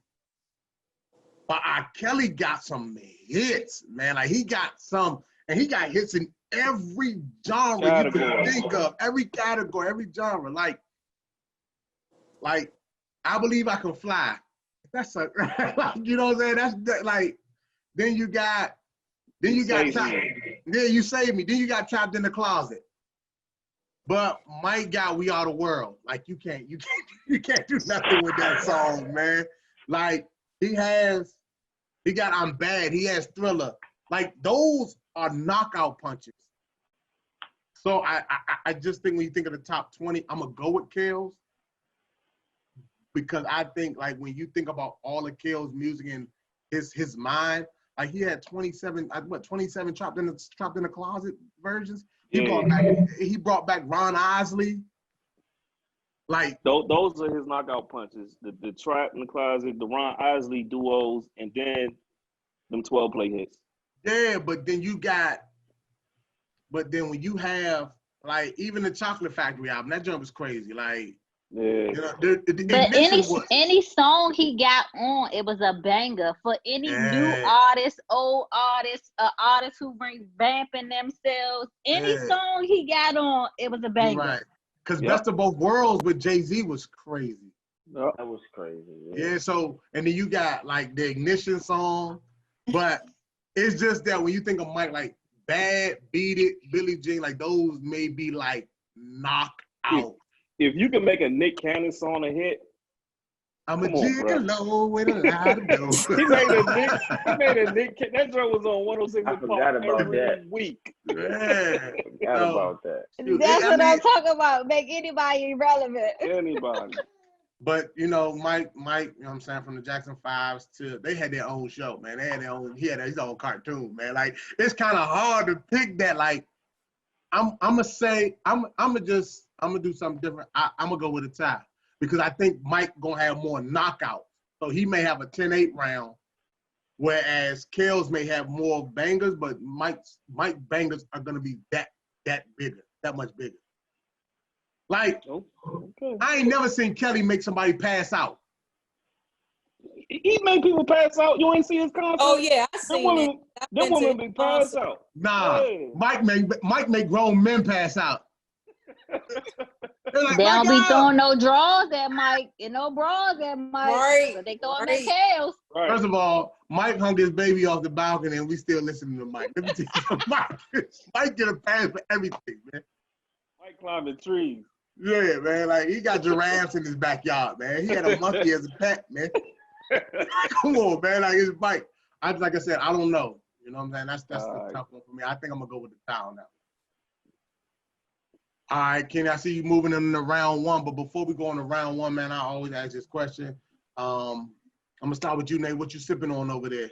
S1: but R. Kelly got some hits, man. Like, he got some, and he got hits in every genre you can think of, every category, every genre. Like I Believe I Can Fly. That's a, you know what I'm saying? That's like, then you got You Saved Me. Then you got Trapped in the Closet. But Mike got We Are the World. Like you can't do nothing with that song, man. Like he got I'm Bad. He has Thriller. Like those are knockout punches. So I just think when you think of the top 20, I'm gonna go with Kales. Because I think like when you think about all of Kale's music and his mind, like he had 27 Trapped in the Closet versions. He brought back Ron Isley. Like
S2: those are his knockout punches. The Trapped in the Closet, the Ron Isley duos, and then them 12 play hits.
S1: Yeah, but then when you have like even the Chocolate Factory album, that jump was crazy. Like
S2: yeah.
S4: But any song he got on, it was a banger for any new artist, old artist, artist who revamping themselves. Any song he got on, it was a banger.
S1: Right. Because Best of Both Worlds with Jay-Z was crazy.
S5: That was crazy.
S1: Yeah, so, and then you got like the Ignition song, but it's just that when you think of Mike, like Bad, Beat It, Billie Jean, like those may be like knockout.
S2: If you can make a Nick Cannon song a hit,
S1: I'm a gigolo with a lot of dough.
S2: He made a Nick. That joint was on 106
S5: I forgot about
S2: every
S5: that
S2: week.
S1: Yeah,
S5: forgot about that.
S4: That's what I'm talking about. Make anybody irrelevant.
S2: Anybody.
S1: But you know, Mike, you know what I'm saying, from the Jackson 5s to they had their own show, man. He had his own cartoon, man. Like it's kind of hard to pick that. Like I'm gonna do something different. I'm gonna go with a tie because I think Mike gonna have more knockouts. So he may have a 10-8 round, whereas Kales may have more bangers, but Mike bangers are gonna be that bigger, that much bigger. Like, I ain't never seen Kelly make somebody pass out.
S2: He made people pass out. You ain't see his concert?
S3: Oh yeah, I seen it.
S2: Them women be pass out.
S1: Nah, yeah. Mike make grown men pass out.
S4: Like, they don't be throwing no draws at Mike and no bras at Mike.
S3: Right.
S4: But they throwing their tails.
S2: Right.
S1: First of all, Mike hung his baby off the balcony and we still listening to Mike. Let me tell you something. Mike get a pass for everything, man.
S2: Mike climbing trees.
S1: Yeah, man. Like he got giraffes in his backyard, man. He had a monkey as a pet, man. Come on, man. Like it's Mike. Like I said, I don't know. You know what I'm saying? That's the tough one for me. I think I'm gonna go with the town now. All right, Kenny, I see you moving into round one, but before we go into round one, man, I always ask this question. I'm gonna start with you, Nate. What you sipping on over there?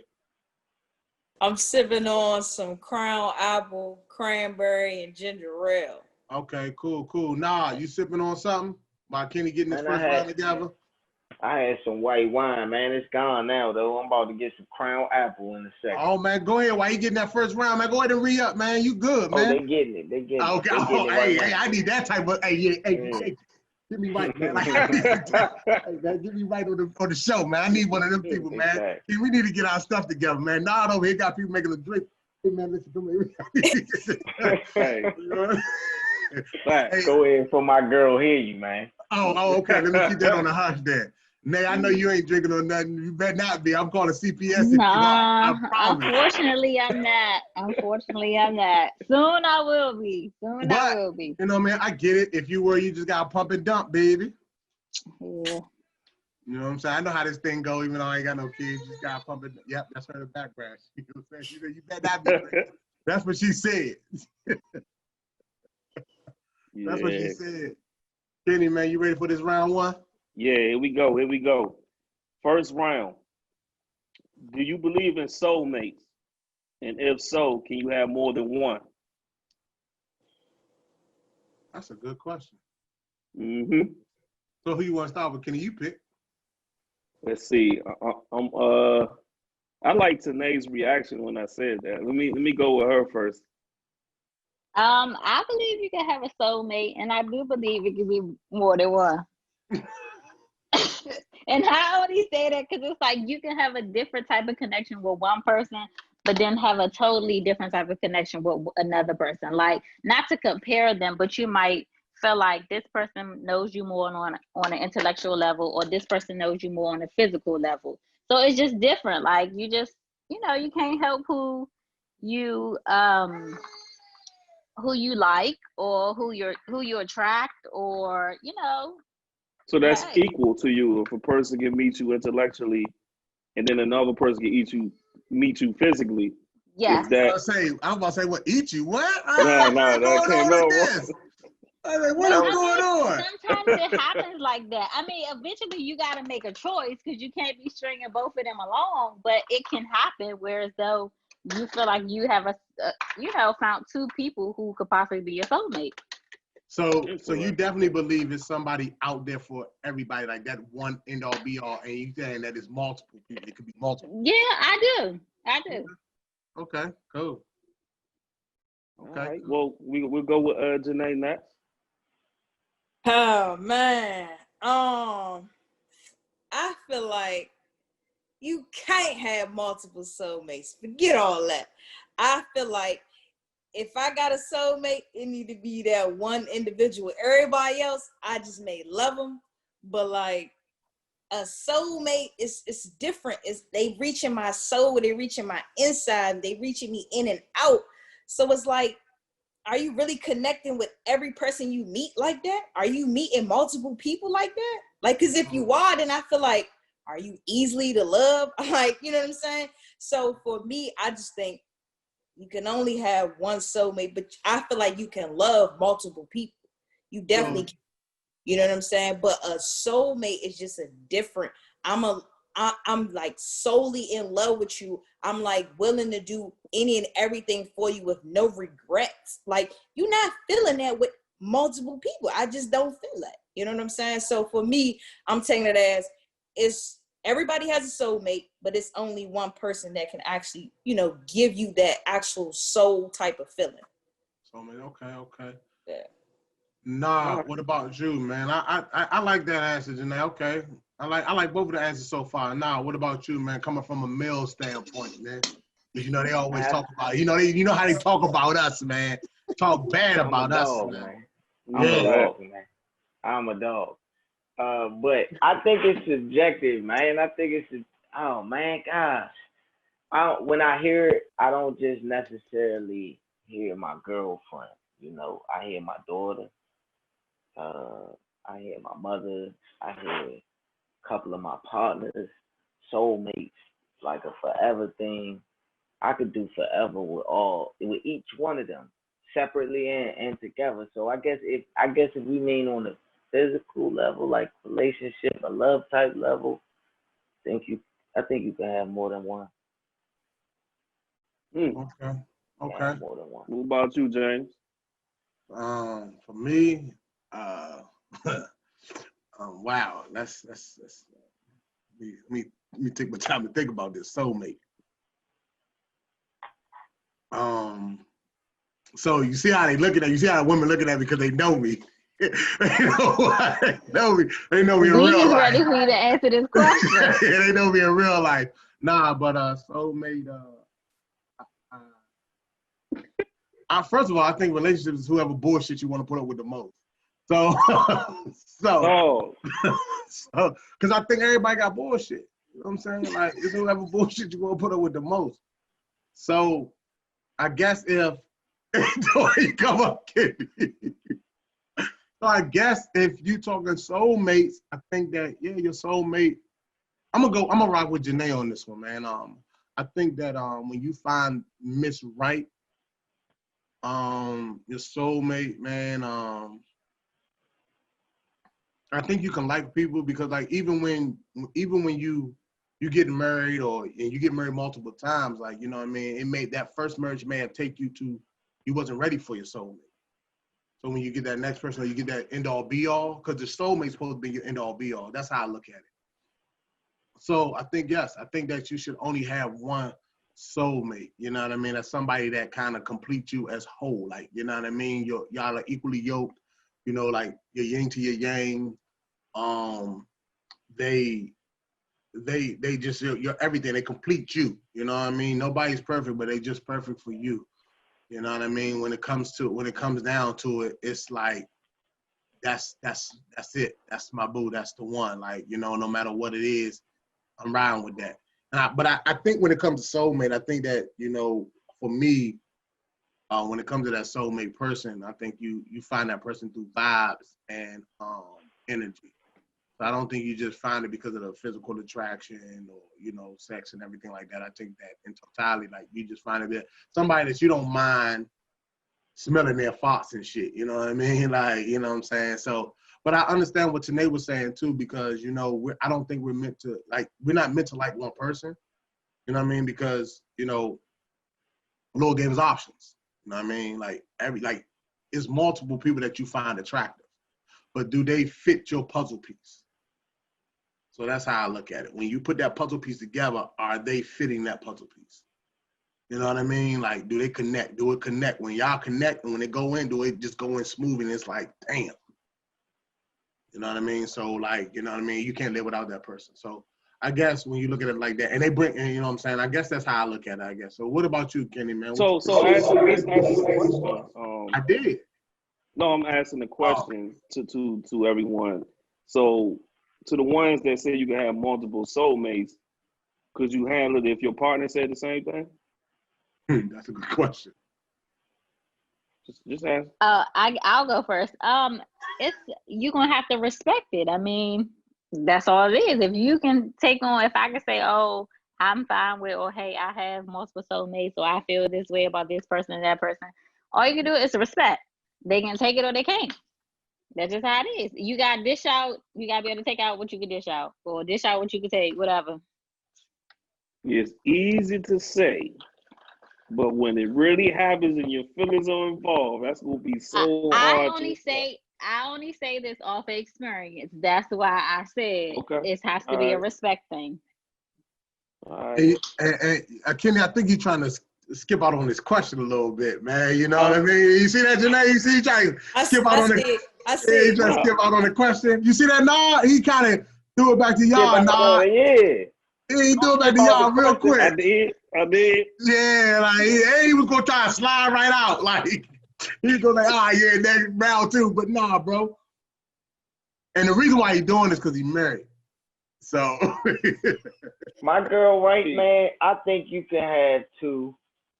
S3: I'm sipping on some Crown Apple, cranberry, and ginger ale.
S1: Okay, cool. Nah, you sipping on something? By Kenny getting his first round together?
S5: I had some white wine, man. It's gone now, though. I'm about to get some Crown Apple in a second.
S1: Oh, man, go ahead. Why you getting that first round, man? Go ahead and re-up, man. You good, man.
S5: Oh, they getting it.
S1: Okay. Hey, I need that type of. Hey, get me right, man. Like, get me right on the show, man. I need one of them people, man. Exactly. We need to get our stuff together, man. Nah, over here got people making a drink. Hey, man, listen to me.
S5: Hey. Hey. Go ahead for my girl hear you, man.
S1: Oh, okay. Let me keep that on the hush there. Nay, I know you ain't drinking or nothing. You better not be. I'm calling CPS.
S4: Nah, unfortunately, I'm not. Soon I will be.
S1: You know, man, I get it. If you were, you just got to pump and dump, baby.
S4: Yeah.
S1: You know what I'm saying? I know how this thing go, even though I ain't got no kids. You just got to pump it. Yep, that's her in the background. You know what I'm saying? She said, you better not be drinking. That's what she said. That's what she said. Kenny, man, you ready for this round one?
S2: Yeah, here we go. First round. Do you believe in soulmates? And if so, can you have more than one?
S1: That's a good question.
S2: Mm-hmm.
S1: So who you want to start with? Kenny, you pick.
S2: Let's see. I like Tanae's reaction when I said that. Let me go with her first.
S4: I believe you can have a soulmate, and I do believe it can be more than one. And I only say that because it's like you can have a different type of connection with one person, but then have a totally different type of connection with another person. Like, not to compare them, but you might feel like this person knows you more on an intellectual level, or this person knows you more on a physical level. So it's just different. Like, you just, you can't help who you like, or who you attract, or
S2: So that's
S4: hey.
S2: equal to you. If a person can meet you intellectually, and then another person can meet you physically.
S4: Yes.
S2: Is that?
S1: I was about to say, what, eat you? What?
S2: No,
S1: What's
S2: that
S1: going
S2: came
S1: on
S2: out
S1: with
S2: wrong.
S1: this? I was like, what is going on?
S4: Sometimes it happens like that. I mean, eventually you got to make a choice, because you can't be stringing both of them along. But it can happen, whereas though you feel like you have found two people who could possibly be your soulmate.
S1: So you definitely believe it's somebody out there for everybody, like that one end all be all, and you saying that it's multiple people. It could be multiple.
S4: Yeah, I do.
S1: Okay, cool. Okay.
S2: All right. Well, we'll go with Janae next.
S3: Oh man. I feel like you can't have multiple soulmates. Forget all that. I feel like if I got a soulmate, it need to be that one individual. Everybody else, I just may love them, but like a soulmate is different. They reaching my soul, they reaching my inside, they reaching me in and out. So it's like, are you really connecting with every person you meet like that? Are you meeting multiple people like that? Like, because if you are, then I feel like, are you easily to love? Like, you know what I'm saying? So for me, I just think you can only have one soulmate, but I feel like you can love multiple people. You definitely can. You know what I'm saying? But a soulmate is just a different. I'm like solely in love with you. I'm like willing to do any and everything for you with no regrets. Like, you're not feeling that with multiple people. I just don't feel that. You know what I'm saying? So for me, I'm taking it as everybody has a soulmate, but it's only one person that can actually, give you that actual soul type of feeling.
S1: Soulmate, okay.
S3: Yeah.
S1: Nah, what about you, man? I like that answer, Janae. Okay. I like both of the answers so far. Nah, what about you, man? Coming from a male standpoint, man. Because they always talk about, you know how they talk about us, man. Talk bad about us, man.
S5: I'm a dog. But I think it's subjective, man. I think it's oh man, gosh. When I hear it, I don't just necessarily hear my girlfriend. I hear my daughter. I hear my mother. I hear a couple of my partners, soulmates, like a forever thing. I could do forever with each one of them, separately and together. So I guess if we mean on the physical level, like relationship, a love type level, I think you can have more than one.
S1: Okay.
S5: More than one.
S2: What about you, James?
S1: For me, wow, that's let me take my time to think about this soulmate. So you see how they looking at you see how women looking at me because they know me. They know me in real life.
S4: Ready for you to answer this question.
S1: Yeah, they know me in real life. Nah, but soulmate. First of all, I think relationships is whoever bullshit you want to put up with the most. So, because I think everybody got bullshit. You know what I'm saying? Like, it's whoever bullshit you want to put up with the most. So, I guess if you come up, kid. So I guess if you talking soulmates, I think that your soulmate. I'm gonna rock with Janae on this one, man. I think that when you find Miss Right, your soulmate, man, I think you can like people because like even when you get married and you get married multiple times, like, you know what I mean, that first marriage may have take you to, you wasn't ready for your soulmate. So when you get that next person, or you get that end all be all, because the soulmate's supposed to be your end all be all. That's how I look at it. So I think that you should only have one soulmate. You know what I mean? That's somebody that kind of completes you as whole. Like, you know what I mean? Y'all are equally yoked. Like your yin to your yang. they just you're everything. They complete you. You know what I mean? Nobody's perfect, but they just perfect for you. You know what I mean? When it comes down to it, it's like that's it. That's my boo. That's the one. Like, you know, no matter what it is, I'm riding with that. But I think when it comes to soulmate, I think that, you know, for me, when it comes to that soulmate person, I think you find that person through vibes and energy. So I don't think you just find it because of the physical attraction or, you know, sex and everything like that. I think that in totality, like, you just find it that somebody that you don't mind smelling their farts and shit. You know what I mean? Like, you know what I'm saying? So, but I understand what Tanae was saying too, because, you know, I don't think we're not meant to like one person. You know what I mean? Because, you know, Lord gave us options. You know what I mean? Like, it's multiple people that you find attractive, but do they fit your puzzle piece? So that's how I look at it. When you put that puzzle piece together, are they fitting that puzzle piece? You know what I mean? Like, do they connect? Do it connect? When y'all connect and when they go in, do it just go in smooth and it's like, damn. You know what I mean? So, like, you know what I mean? You can't live without that person. So I guess when you look at it like that, and they bring, and you know what I'm saying? I guess that's how I look at it, I guess. So what about you, Kenny, man?
S2: So ask the question.
S1: I did.
S2: No, I'm asking the question to everyone. So to the ones that say you can have multiple soulmates, could you handle it if your partner said the same thing?
S1: That's a good question.
S2: Just ask.
S4: I'll go first. It's you're gonna have to respect it. I mean, that's all it is. If you can take on, if I can say, oh, I'm fine with, or hey, I have multiple soulmates, or I feel this way about this person and that person. All you can do is respect. They can take it or they can't. That's just how it is. You gotta dish out. You gotta be able to take out what you can dish out, or dish out what you can take. Whatever.
S2: It's easy to say, but when it really happens and your feelings are involved, that's gonna be so hard.
S4: I only say this off of experience. That's why I said it has to be a respect thing.
S2: All right.
S1: And Kenny, I think you're trying to skip out on this question a little bit, man. You know what I mean? You see that, Janae? You see, you trying to skip out on the.
S3: I see.
S1: He trying to skip out on the question. You see that? Nah, he kind of threw it back to y'all. Nah,
S5: yeah.
S1: He threw it back to y'all real quick.
S2: I did.
S1: Yeah, like he was gonna try to slide right out. Like he was gonna like, yeah, next round two. But nah, bro. And the reason why he's doing this because he's married. So
S5: my girl, right, man, I think you can have two.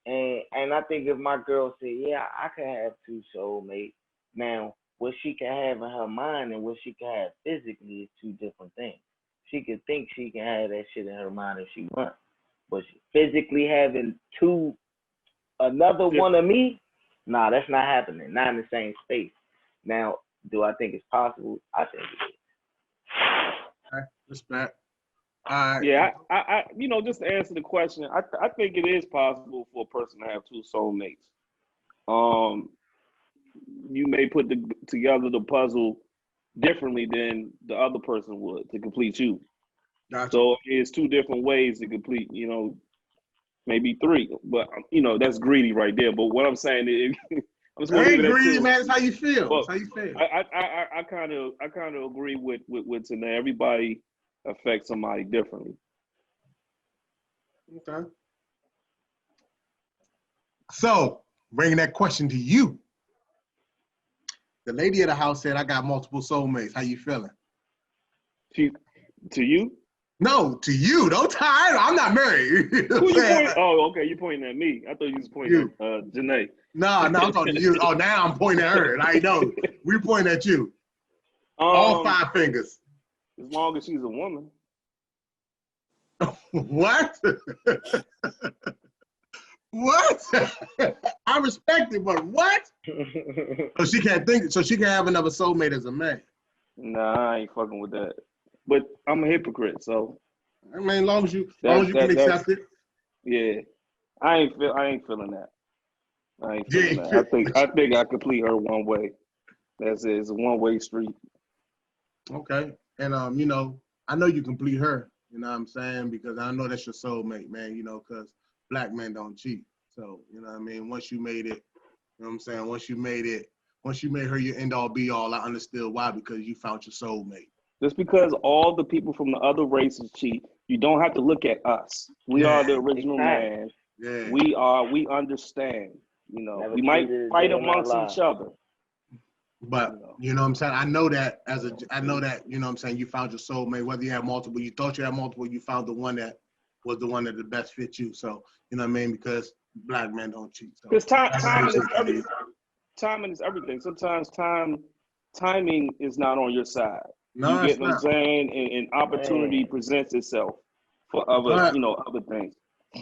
S5: And I think if my girl said, yeah, I can have two soulmates. Now, what she can have in her mind and what she can have physically is two different things. She can think she can have that shit in her mind if she wants. But physically having another one of me, nah, that's not happening. Not in the same space. Now, do I think it's possible? I think it is.
S1: Okay, respect.
S2: Yeah, I just to answer the question, I think it is possible for a person to have two soulmates. You may put together the puzzle differently than the other person would to complete you.
S1: Gotcha.
S2: So it's two different ways to complete, maybe three, but that's greedy right there. But what I'm saying is, I'm just gonna leave it at
S1: greedy,
S2: two.
S1: man. It's how you feel.
S2: Well,
S1: it's how you feel.
S2: I kind of agree with Tanae. Everybody affects somebody differently.
S1: Okay. So, bringing that question to you. The lady of the house said, I got multiple soulmates. How you feeling?
S2: To you?
S1: No, to you. Don't tie. I'm not married.
S2: Who you pointing? Oh, okay. You pointing at me. I thought you was pointing at Janae.
S1: No, I'm talking to you. Oh, now I'm pointing at her. I know. We're pointing at you. All 5 fingers.
S2: As long as she's a woman.
S1: What? What? I respect it, but what? So she can't think. So she can have another soulmate as a man.
S2: Nah, I ain't fucking with that. But I'm a hypocrite, so.
S1: I mean, as long as you can accept it.
S2: Yeah, I ain't feeling that. I ain't feeling that. I think I complete her one way. That's it. It's a one-way street.
S1: Okay, and I know you complete her. You know what I'm saying? Because I know that's your soulmate, man. Because black men don't cheat. So you know what I mean. Once you made it, you know what I'm saying. Once you made her your end all be all, I understood why, because you found your soulmate.
S2: Just because all the people from the other races cheat, you don't have to look at us. We are the original man.
S1: Yeah.
S2: We understand. You know,
S5: Never
S2: we might
S5: cheated a
S2: fight
S5: day in my
S2: amongst
S5: life.
S2: each other.
S1: But you know what I'm saying? I know that you know what I'm saying, you found your soulmate, whether you have multiple, you thought you had multiple, you found the one that was the one that the best fit you. So, you know what I mean? Because black men don't cheat.
S2: Because timing is everything. Timing is everything. Sometimes timing is not on your side.
S1: No,
S2: you get what I'm saying? And opportunity presents itself for other, other things.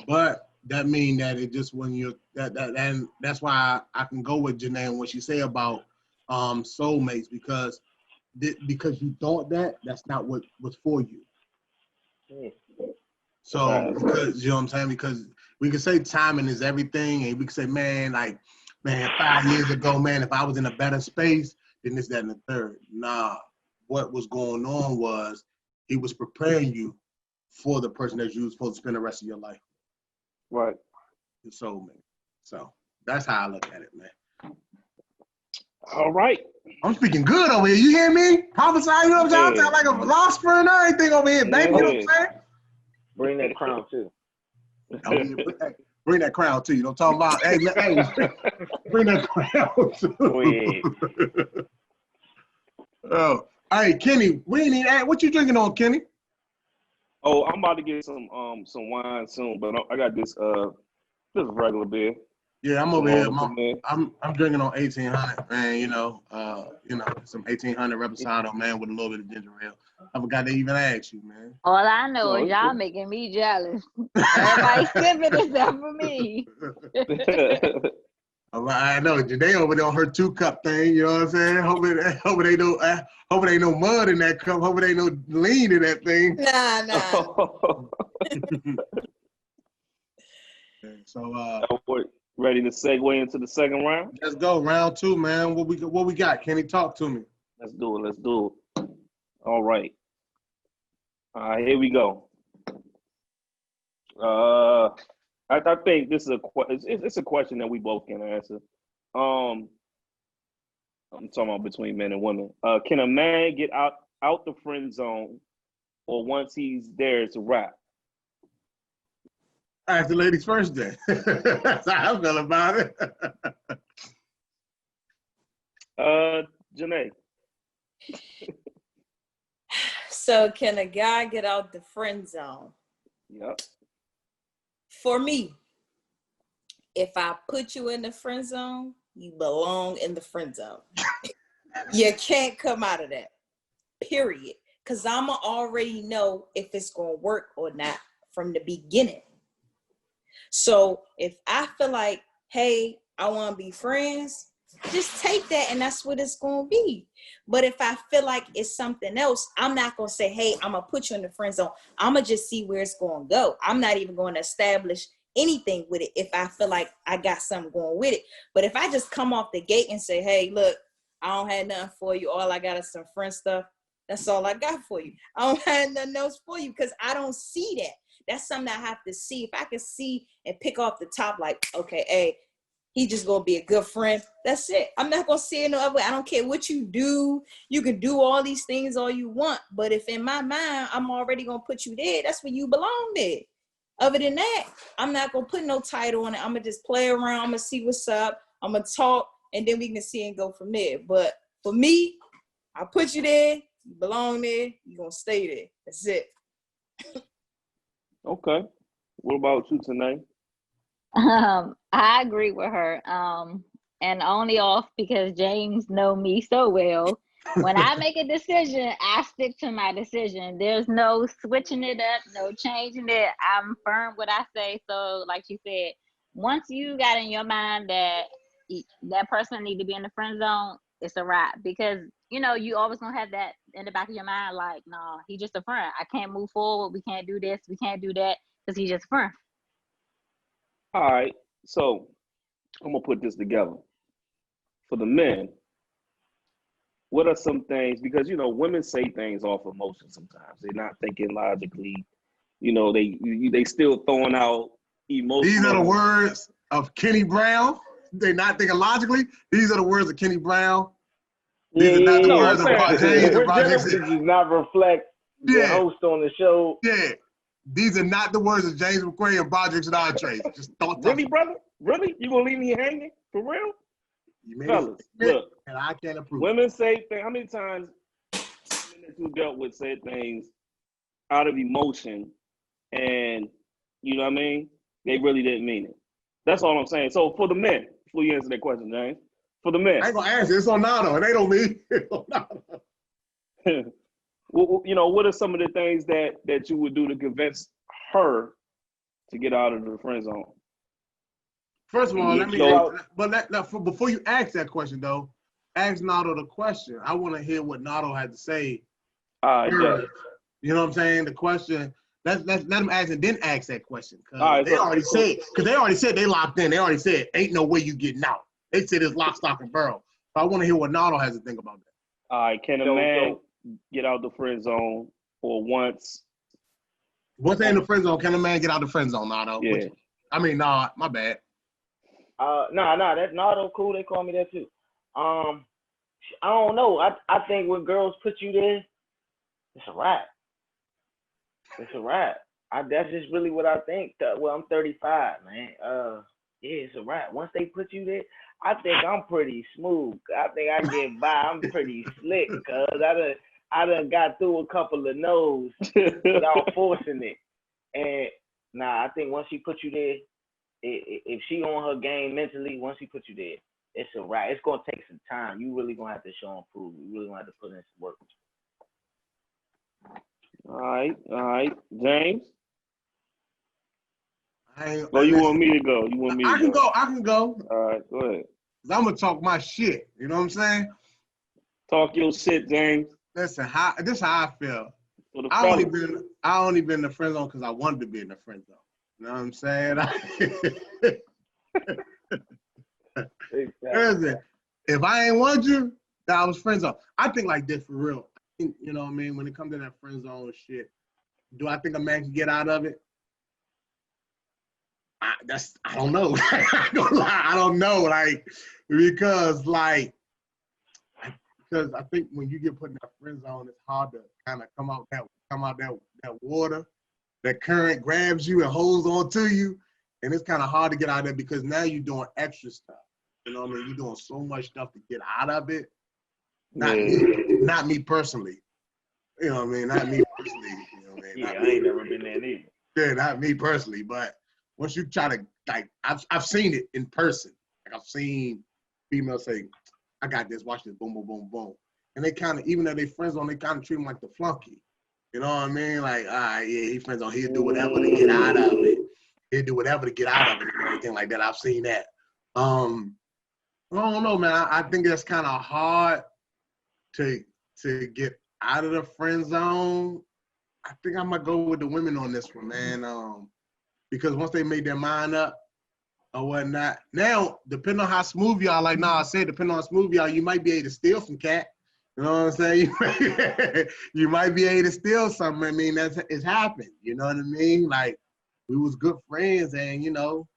S1: But that mean that it just when you're and that's why I can go with Janae and what she say about soulmates, because you thought that's not what was for you. So because you know what I'm saying, because we can say timing is everything, and we can say, man, 5 years ago, man, if I was in a better space, then this, that, and the third. Nah, what was going on was he was preparing you for the person that you were supposed to spend the rest of your life.
S2: Right.
S1: Your soulmate. So that's how I look at it, man.
S2: All right.
S1: I'm speaking good over here. You hear me? Prophesy, you know what I'm saying? I'm like a philosopher and everything over here, baby. You know what I'm saying?
S5: Bring that crown too.
S1: Bring that crown too. You know what I'm talking about? Hey, bring that crown too. Oh, hey, Kenny, we ain't even ask, what you drinking on, Kenny?
S2: Oh, I'm about to get some wine soon, but I got this regular beer.
S1: Yeah, I'm over here. I'm drinking on 1800, man. Some 1800 Reposado, man, with a little bit of ginger ale. I forgot to even ask you, man.
S4: All I know is y'all making me jealous. Everybody sipping except for me.
S1: I know Janae over there on her 2-cup thing. You know what I'm saying? Hope it ain't no mud in that cup. Hope it ain't no lean in that thing.
S3: Nah.
S1: So
S2: ready to segue into the second round?
S1: Let's go, round 2, man. What we got? Kenny, talk to me.
S2: Let's do it. All right. Here we go. I think this is it's a question that we both can answer. I'm talking about between men and women. Can a man get out the friend zone, or once he's there to rap?
S1: Ask the ladies first then. That's how I feel about it.
S2: Janae.
S3: So can a guy get out the friend zone?
S2: Yep.
S3: For me, if I put you in the friend zone, you belong in the friend zone. You can't come out of that, period. Because I'ma already know if it's going to work or not from the beginning. So if I feel like, hey, I want to be friends, just take that and that's what it's going to be. But if I feel like it's something else, I'm not going to say, hey, I'm going to put you in the friend zone. I'm going to just see where it's going to go. I'm not even going to establish anything with it if I feel like I got something going with it. But if I just come off the gate and say, hey, look, I don't have nothing for you. All I got is some friend stuff. That's all I got for you. I don't have nothing else for you because I don't see that. That's something I have to see. If I can see and pick off the top, like, okay, hey, he just gonna be a good friend. That's it. I'm not gonna see it no other way. I don't care what you do. You can do all these things all you want. But if in my mind, I'm already gonna put you there, that's where you belong there. Other than that, I'm not gonna put no title on it. I'm gonna just play around. I'm gonna see what's up. I'm gonna talk, and then we can see and go from there. But for me, I put you there. You belong there. You're gonna stay there. That's it.
S2: Okay. What about you tonight?
S4: I agree with her. And only off because James know me so well. When I make a decision, I stick to my decision. There's no switching it up, no changing it. I'm firm what I say. So like you said, once you got in your mind that that person need to be in the friend zone, it's a wrap. Because, you know, you always gonna have that in the back of your mind, like, nah, he just a friend. I can't move forward. We can't do this. We can't do that because he's just a friend.
S2: All right. So I'm gonna put this together. For the men, what are some things, because, you know, women say things off emotion sometimes. They're not thinking logically. You know, they still throwing out emotional.
S1: These are the words of Kenny Brown. They're not thinking logically. These are the words of Kenny Brown. These are not the
S2: No,
S1: words
S2: I'm
S1: about
S2: saying-
S1: James and
S5: We're
S1: Project
S5: this
S1: 6.
S5: does not reflect the
S1: Yeah.
S5: host on the show.
S1: Yeah. These are not the words of James McQuay and Project and Entrees. Just don't touch
S2: Really,
S1: them.
S2: brother? Really? You gonna leave me hanging? For real?
S1: You made
S2: Fellas,
S1: a statement,
S2: look.
S1: and I can't approve.
S2: Women say things. How many times women who dealt with said things out of emotion, and you know what I mean? They really didn't mean it. That's all I'm saying. So for the men, before you answer that question, James, for the men,
S1: I ain't gonna answer. It's on Nano. It ain't on me. It's on Nano.
S2: you know, what are some of the things that you would do to convince her to get out of the friend zone?
S1: First of all,
S2: Yeah,
S1: let me.
S2: so-
S1: Before you ask that question, though, ask Nado the question. I want to hear what Nado had to say.
S2: Yeah.
S1: First. You know what I'm saying? The question. Let them ask and then ask that question. Cause
S2: All right,
S1: they
S2: so-
S1: already said they locked in. They already said ain't no way you getting out. They said it's lock, stock, and barrel. So I want to hear what Nado has to think about that.
S2: All right, can a man get out the friend zone for once?
S1: What's in the friend zone? Can a man get out the friend zone, Nado?
S2: Yeah.
S1: Nah, my bad.
S5: Nah, that's Nardo cool. They call me that too. I don't know. I think when girls put you there, it's a wrap. It's a wrap. That's just really what I think. Well, I'm 35, man. Yeah, it's a wrap. Once they put you there, I think I'm pretty smooth. I think I get by. I'm pretty slick, cause I done got through a couple of no's without forcing it. And I think once she put you there, if she on her game mentally, once she put you there, it's a wrap. It's gonna take some time. You really gonna have to show and prove. You really gonna have to put in some work.
S2: All right, James. You
S1: Listen,
S2: want me to go? You want me to
S1: I can go.
S2: All right, go ahead.
S1: I'm gonna talk my shit. You know what I'm saying?
S2: Talk your shit, James.
S1: Listen, this is how I feel.
S2: For the
S1: I only
S2: fellas.
S1: been in the friend zone because I wanted to be in the friend zone. You know what I'm saying? Listen, if I ain't want you, then I was friend zone. I think like this for real. You know what I mean? When it comes to that friend zone shit, do I think a man can get out of it? I don't know. I don't know. Because I think when you get put in that friend zone, it's hard to kind of come out that water. That current grabs you and holds on to you, and it's kind of hard to get out of there because now you're doing extra stuff. You know what I mean? You're doing so much stuff to get out of it. Not me personally. You know what I mean? Not me personally. You know what I mean?
S5: Yeah, I ain't never been there neither.
S1: Yeah, not me personally. But once you try to I've seen it in person. Like I've seen females say, "I got this. Watch this. Boom, boom, boom, boom." And they kind of, even though they friends on, they kind of treat them like the flunky. You know what I mean? Like, all right, yeah, he friends on. He'll do whatever to get out of it. He'll do whatever to get out of it and everything like that. I've seen that. I don't know, man. I think that's kind of hard to get out of the friend zone. I think I'm gonna go with the women on this one, man. Because once they made their mind up or whatnot, now depending on how smooth y'all, like I said, depending on how smooth y'all, you might be able to steal some cat. You know what I'm saying? You might be able to steal something. I mean, it's happened. You know what I mean? Like we was good friends, and you know,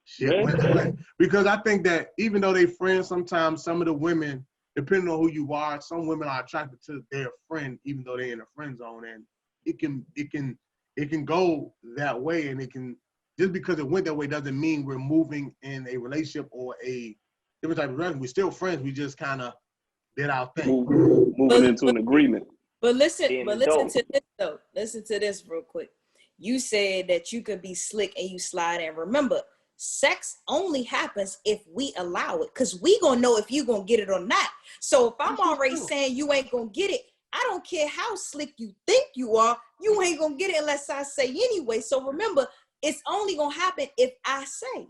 S1: shit went away. Because I think that even though they friends, sometimes some of the women, depending on who you are, some women are attracted to their friend, even though they're in a friend zone, and it can go that way, and it can, just because it went that way doesn't mean we're moving in a relationship or a different type of relationship. We're still friends. We just kind of did our thing.
S2: Moving into an agreement.
S3: But listen to this though. Listen to this real quick. You said that you could be slick and you slide in. Remember, sex only happens if we allow it, because we gonna know if you gonna get it or not. So if I'm already saying you ain't gonna get it, I don't care how slick you think you are, you ain't gonna get it unless I say anyway. So remember, it's only gonna happen if I say.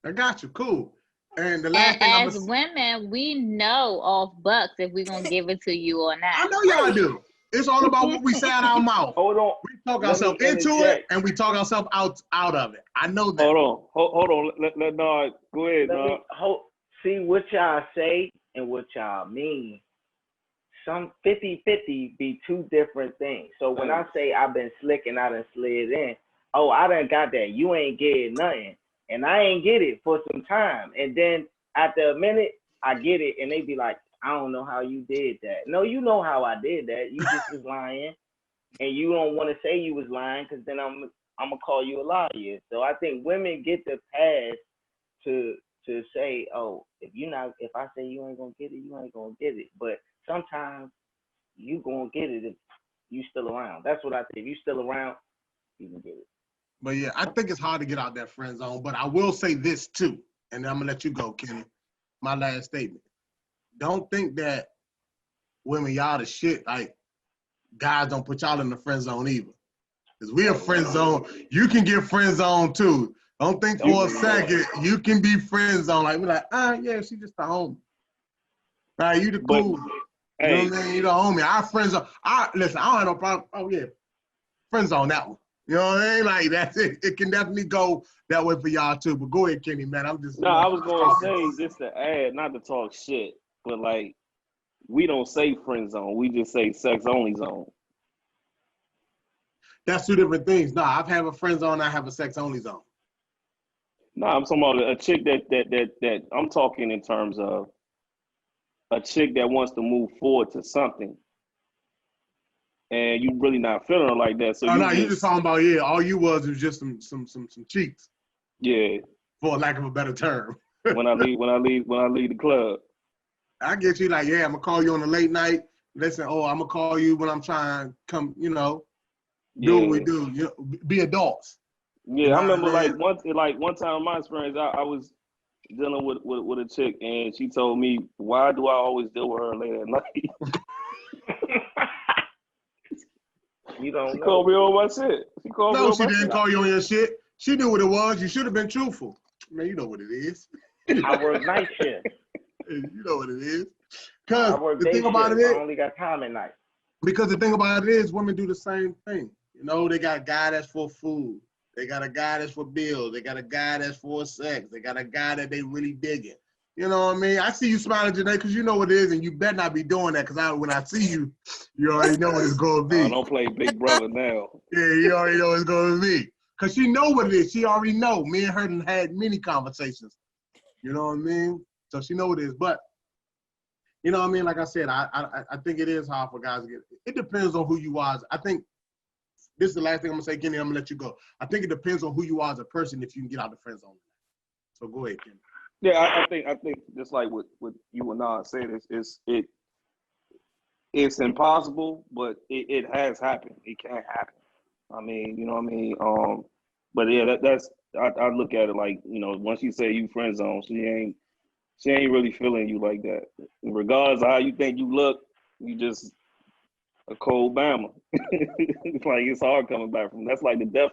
S1: I got you. Cool. And the last thing
S4: as women, we know off bucks if we're gonna give it to you or not.
S1: I know y'all do. It's all about what we say out our mouth.
S5: Hold on.
S1: We talk ourselves into it and we talk ourselves out of it. I know that.
S2: Hold on. Let Nard go ahead, Nard.
S5: See what y'all say and what y'all mean. Some 50-50 be two different things. So when I say I've been slick and I done slid in, oh, I done got that. You ain't getting nothing. And I ain't get it for some time. And then after a minute, I get it. And they be like, I don't know how you did that. No, you know how I did that. You just was lying, and you don't want to say you was lying because then I'm gonna call you a liar. So I think women get the pass to say, oh, if I say you ain't gonna get it, you ain't gonna get it. But sometimes you gonna get it if you still around. That's what I think. If you still around, you can get it.
S1: But yeah, I think it's hard to get out that friend zone. But I will say this too, and then I'm gonna let you go, Kenny. My last statement. Don't think that women, y'all the shit, like guys don't put y'all in the friend zone either. Because we a friend zone. You can get friend zone too. Don't think for a second you can be friend zone. Like, we're like, yeah, she just a homie. Right, you the cool. You know what I mean? You the homie. Our friends zone. Listen, I don't have no problem. Oh yeah, friend zone that one. You know what I mean? Like, that's it. It can definitely go that way for y'all too. But go ahead, Kenny, man. I'm just.
S2: No, I was gonna say, just to add, not to talk shit, but like, we don't say friend zone. We just say sex only zone.
S1: That's two different things. No, I've had a friend zone. I have a sex only zone.
S2: No, I'm talking about a chick that I'm talking in terms of a chick that wants to move forward to something, and you really not feeling her like that. So
S1: you just talking about, yeah, all you was just some cheeks.
S2: Yeah.
S1: For lack of a better term.
S2: when I leave the club.
S1: I get you, like, yeah, I'm gonna call you on a late night. Listen, I'm gonna call you when I'm trying to come, do what we do. Be adults.
S2: Yeah, I remember one time in my experience, I was dealing with a chick, and she told me, why do I always deal with her late at night?
S5: You don't
S2: She
S5: know.
S2: called me on my shit.
S1: She didn't call you on your shit. She knew what it was. You should have been truthful. Man, you know what it is.
S5: I work night shift.
S1: You know what it is. Because
S5: the thing about it is, I only got time at night.
S1: Because the thing about it is, women do the same thing. They got a guy that's for food. They got a guy that's for bills. They got a guy that's for sex. They got a guy that they really digging. You know what I mean? I see you smiling today because you know what it is, and you better not be doing that because when I see you, you already know what it's going to be.
S2: I don't play Big Brother now.
S1: Yeah, you already know what it's going to be. Because she know what it is. She already know. Me and her done had many conversations. You know what I mean? So she know what it is. But, you know what I mean? Like I said, I think it is hard for guys to get. It depends on who you are. I think this is the last thing I'm going to say, Kenny. I'm going to let you go. I think it depends on who you are as a person if you can get out the friend zone. So go ahead, Kenny.
S2: Yeah, I think just like what you and I said, it's impossible, but it has happened. It can happen. I mean, you know what I mean? But yeah, that's I look at it like, once you say you friend zone, she ain't really feeling you like that. Regardless of how you think you look, you just a cold Bama. It's like it's hard coming back from. That's like the death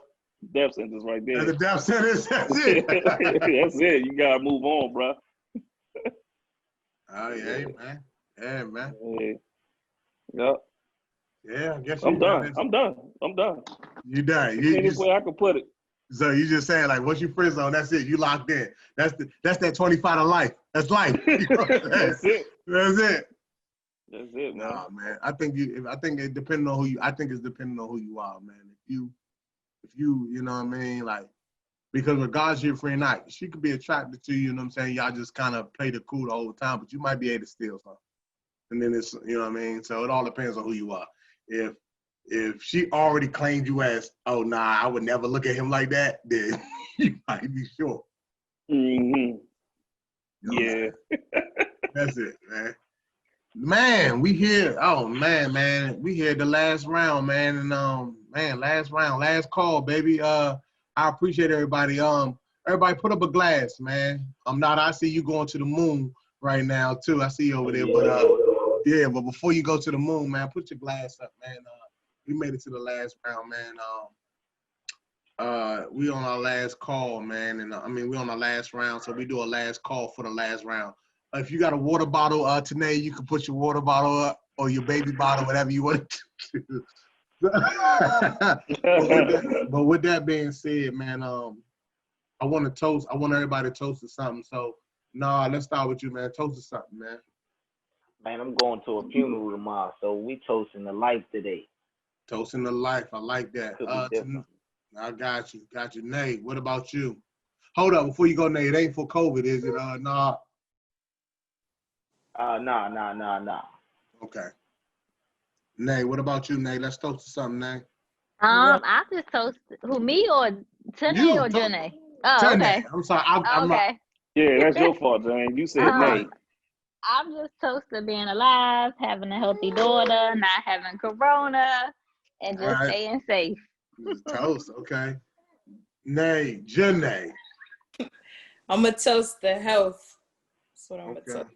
S2: sentence right there.
S1: The death sentence. That's it.
S2: That's it. You gotta move on, bro.
S1: Oh yeah, man. Yeah, man.
S2: Yeah. Yep.
S1: Yeah, I guess
S2: I'm done. I'm done.
S1: You done.
S2: Any way I can put it.
S1: So you just saying, like, once you friend zone, that's it. You locked in. That's that 25 to life. That's life. You know
S2: That's it.
S1: That's it.
S2: That's it, man.
S1: Nah, man. I think it depending on who you. I think it's depending on who you are, man. If you, you know what I mean, like, because regardless of your friend, not she could be attracted to you. You know what I'm saying? Y'all just kind of play the cool the whole time, but you might be able to steal something. And then it's, you know what I mean? So it all depends on who you are. If she already claimed you as, oh, nah, I would never look at him like that, then you might be sure.
S2: Mm-hmm.
S1: Yeah. That's it, man. Man, we here. Oh, man. We here the last round, man. And, last round, last call, baby. I appreciate everybody. Everybody put up a glass, man. I see you going to the moon right now, too. I see you over there. But, but before you go to the moon, man, put your glass up, man. We made it to the last round, man. We on our last call, man. And we on our last round, so we do a last call for the last round. If you got a water bottle, Tanae, you can put your water bottle up or your baby bottle, whatever you want to do. But with that being said, man, I want everybody to toast to something. So, let's start with you, man. Toast to something, man.
S5: Man, I'm going to a funeral tomorrow, so we toasting the life today.
S1: Toasting the life. I like that. I got you. Nate, what about you? Hold up, before you go, Nate, it ain't for COVID, is it? Nah.
S5: Nah.
S1: Okay. Nay, what about you, Nay? Let's toast to something, Nay.
S4: I just toast who, me or Tanae
S1: You,
S4: or Janae? Oh,
S1: Nay.
S4: okay.
S1: I'm sorry.
S4: Oh,
S1: I'm not.
S4: okay.
S2: Yeah, that's your fault, Jane. You said nay.
S4: I'm just toasting being alive, having a healthy daughter, not having corona, and
S1: All
S4: just
S1: right.
S4: staying safe.
S1: Toast. Okay. Nay, Janae.
S3: I'm gonna toast the health. That's what I'm gonna
S1: Okay.
S3: toast.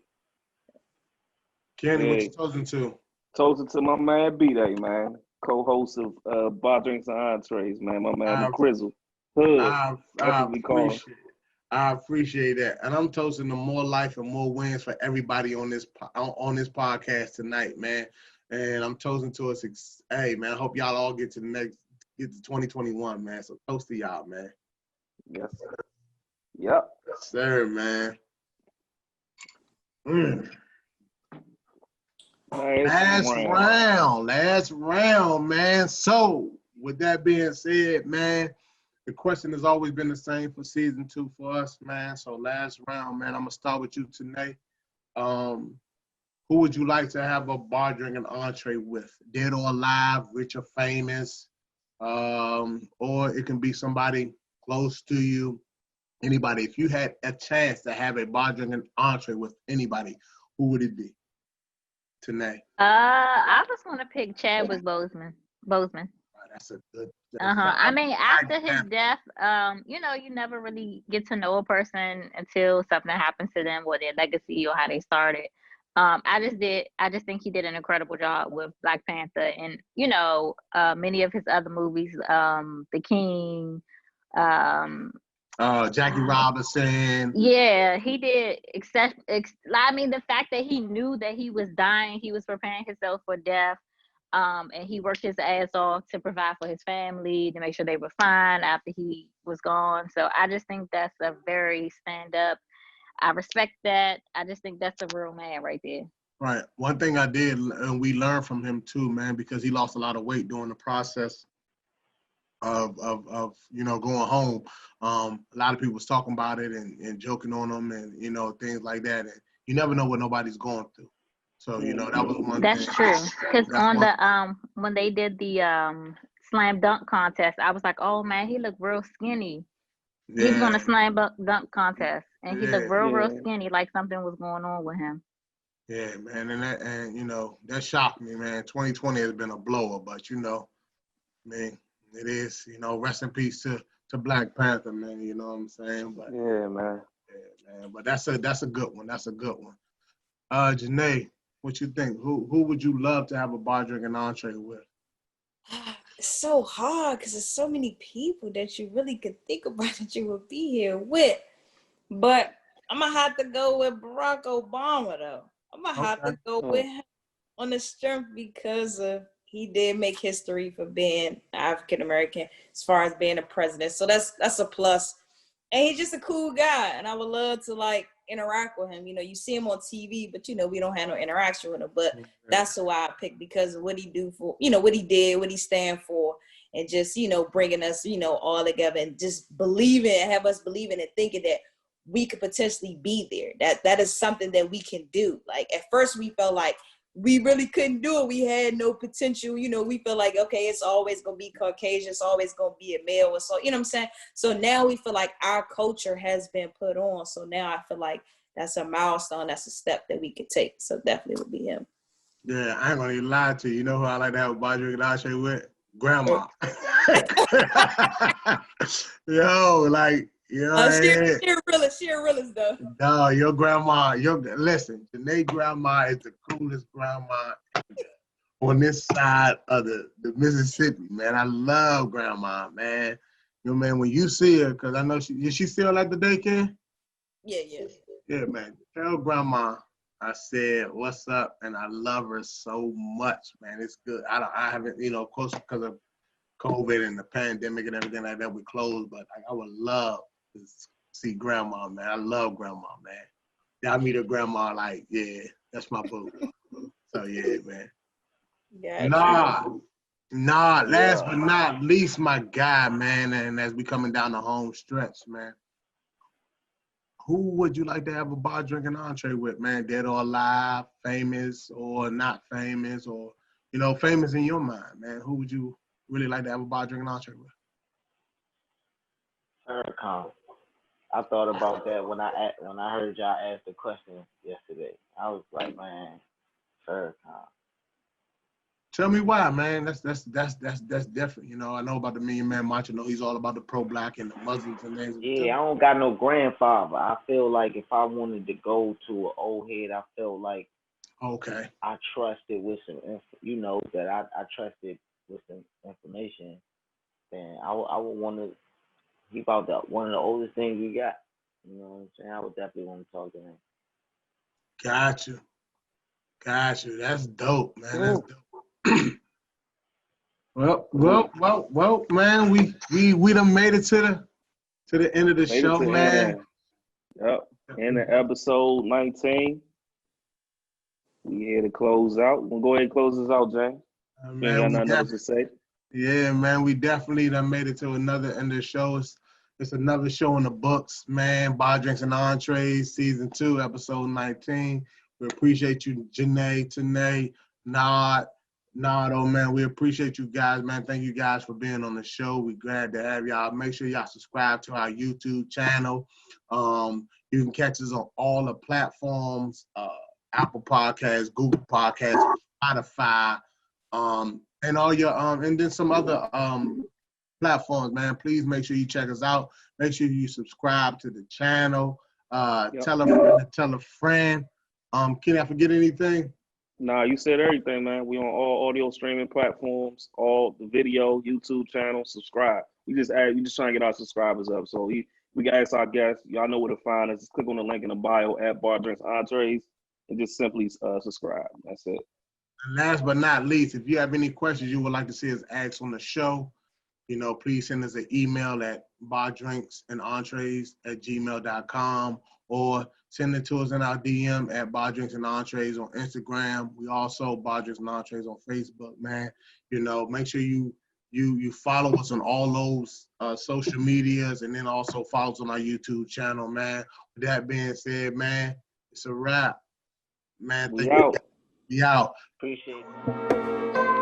S1: Kenny, what you
S2: Hey.
S1: toasting to?
S2: Toasting to my man B-Day, man. Co-host of Bar Drinks and Entrees, man. My man, the Crizzle. Hood. That's what we call him.
S1: I appreciate that, and I'm toasting to more life and more wins for everybody on this podcast tonight, man. And I'm toasting to us. Hey, man, I hope y'all all get to 2021, man. So toast to y'all, man.
S2: Yes. Yep.
S1: Yes, sir, man. Last round, man. So, with that being said, man, the question has always been the same for season 2 for us, man. So, last round, man, I'm gonna start with you today. Who would you like to have a bar drinking entree with? Dead or alive, rich or famous, or it can be somebody close to you. Anybody. If you had a chance to have a bar drinking entree with anybody, who would it be? Tonight.
S4: I just want to pick Chadwick Boseman.
S1: Oh, that's a good.
S4: I mean, after his death, you know, you never really get to know a person until something happens to them, or their legacy, or how they started. I just think he did an incredible job with Black Panther, and you know, many of his other movies, The King,
S1: Jackie Robinson.
S4: Yeah, he did. I mean, the fact that he knew that he was dying, he was preparing himself for death, and he worked his ass off to provide for his family, to make sure they were fine after he was gone. So I just think that's a very stand up. I respect that. I just think that's a real man right there.
S1: Right. One thing I did, and we learned from him too, man, because he lost a lot of weight during the process of you know, going home. A lot of people was talking about it and joking on him, and you know, things like that. And you never know what nobody's going through. So you know, that was one
S4: That's
S1: thing.
S4: true. Because on the when they did the slam dunk contest, I was like, oh man, he looked real skinny.
S1: Yeah.
S4: He was on the slam dunk contest, and he looked real skinny, like something was going on with him.
S1: Yeah, man, and you know, that shocked me, man. 2020 has been a blower, but you know, man, it is, you know, rest in peace to Black Panther, man. You know what I'm saying? But
S2: yeah, man.
S1: Yeah, man. But that's a good one. That's a good one. Janae, what you think? Who would you love to have a bar drinking entree with?
S3: It's so hard because there's so many people that you really could think about that you would be here with. But I'm gonna have to go with Barack Obama, though. I'm gonna have to go with him on the strength because he did make history for being African American as far as being a president. So that's a plus. And he's just a cool guy, and I would love to like interact with him. You know, you see him on TV, but you know, we don't have no interaction with him. But that's who I picked because of what he do for, you know, what he did, what he stand for, and just, you know, bringing us, you know, all together and just believing, have us believing and thinking that we could potentially be there. That is something that we can do. Like at first we felt like we really couldn't do it. We had no potential. You know, we feel like, okay, it's always going to be Caucasian. It's always going to be a male. Or so, you know what I'm saying? So now we feel like our culture has been put on. So now I feel like that's a milestone. That's a step that we could take. So definitely would be him.
S1: Yeah, I ain't going to even lie to you. You know who I like to have a bar drinking entree with? Grandma. Yo, like, you know,
S3: she a realist though.
S1: No, your grandma, listen, Janae grandma is the coolest grandma on this side of the Mississippi, man. I love grandma, man. You know, man, when you see her, because I know is she still at the daycare?
S3: Yeah.
S1: Yeah, man. Tell grandma I said what's up, and I love her so much, man. It's good. I haven't, you know, of course, because of COVID and the pandemic and everything like that, we closed, but I would love to see grandma, man. I love grandma, man. Yeah, I meet her grandma, like, yeah, that's my boo. So yeah, man.
S3: Yeah.
S1: Last but not least, my guy, man, and as we coming down the home stretch, man. who would you like to have a bar drinking entree with, man? Dead or alive, famous or not famous, or, you know, famous in your mind, man? Who would you really like to have a bar drinking entree with?
S5: Farrakhan. I thought about that when I heard y'all ask the question yesterday. I was like, man, Farrakhan.
S1: Tell me why, man. That's different. You know, I know about the Million Man March. I know he's all about the pro-black and the Muslims and things.
S5: Yeah, I don't got no grandfather. I feel like if I wanted to go to an old head, I felt like
S1: Okay.
S5: I trusted with some, you know, that I trusted with some information. Then I would want to. He about one of the oldest things we got. You know what I'm saying? I would definitely want to talk to him.
S1: Got you. That's dope, man. That's dope. Well, man. We done made it to the end of the show, man.
S2: Yep. End of episode 19. We here to close out. We'll go ahead and close this out, James. You ain't got nothing else to say.
S1: Yeah, man, we definitely done made it to another end of the show. It's another show in the books, man. Bar Drinks and Entrees, Season 2, Episode 19. We appreciate you, Janae, Tanae, Nardo, man. We appreciate you guys, man. Thank you guys for being on the show. We're glad to have y'all. Make sure y'all subscribe to our YouTube channel. You can catch us on all the platforms, Apple Podcasts, Google Podcasts, Spotify, and all your and then some other platforms, man. Please make sure you check us out. Make sure you subscribe to the channel. Tell a friend to tell a friend. Can I forget anything?
S2: Nah, you said everything, man. We on all audio streaming platforms, all the video, YouTube channel. Subscribe. We just trying to get our subscribers up. So we got to ask our guests. Y'all know where to find us. Just click on the link in the bio at Bar Drinks Entrees and just simply subscribe. That's it.
S1: And last but not least, if you have any questions you would like to see us ask on the show, you know, please send us an email at bardrinksandentrees@gmail.com or send it to us in our DM at Bar Drinks and Entrees on Instagram. We also Bar Drinks and Entrees on Facebook, man. You know, make sure you follow us on all those social medias, and then also follow us on our YouTube channel, man. With that being said, man, it's a wrap. Man,
S2: We out.
S1: We out.
S5: Appreciate it.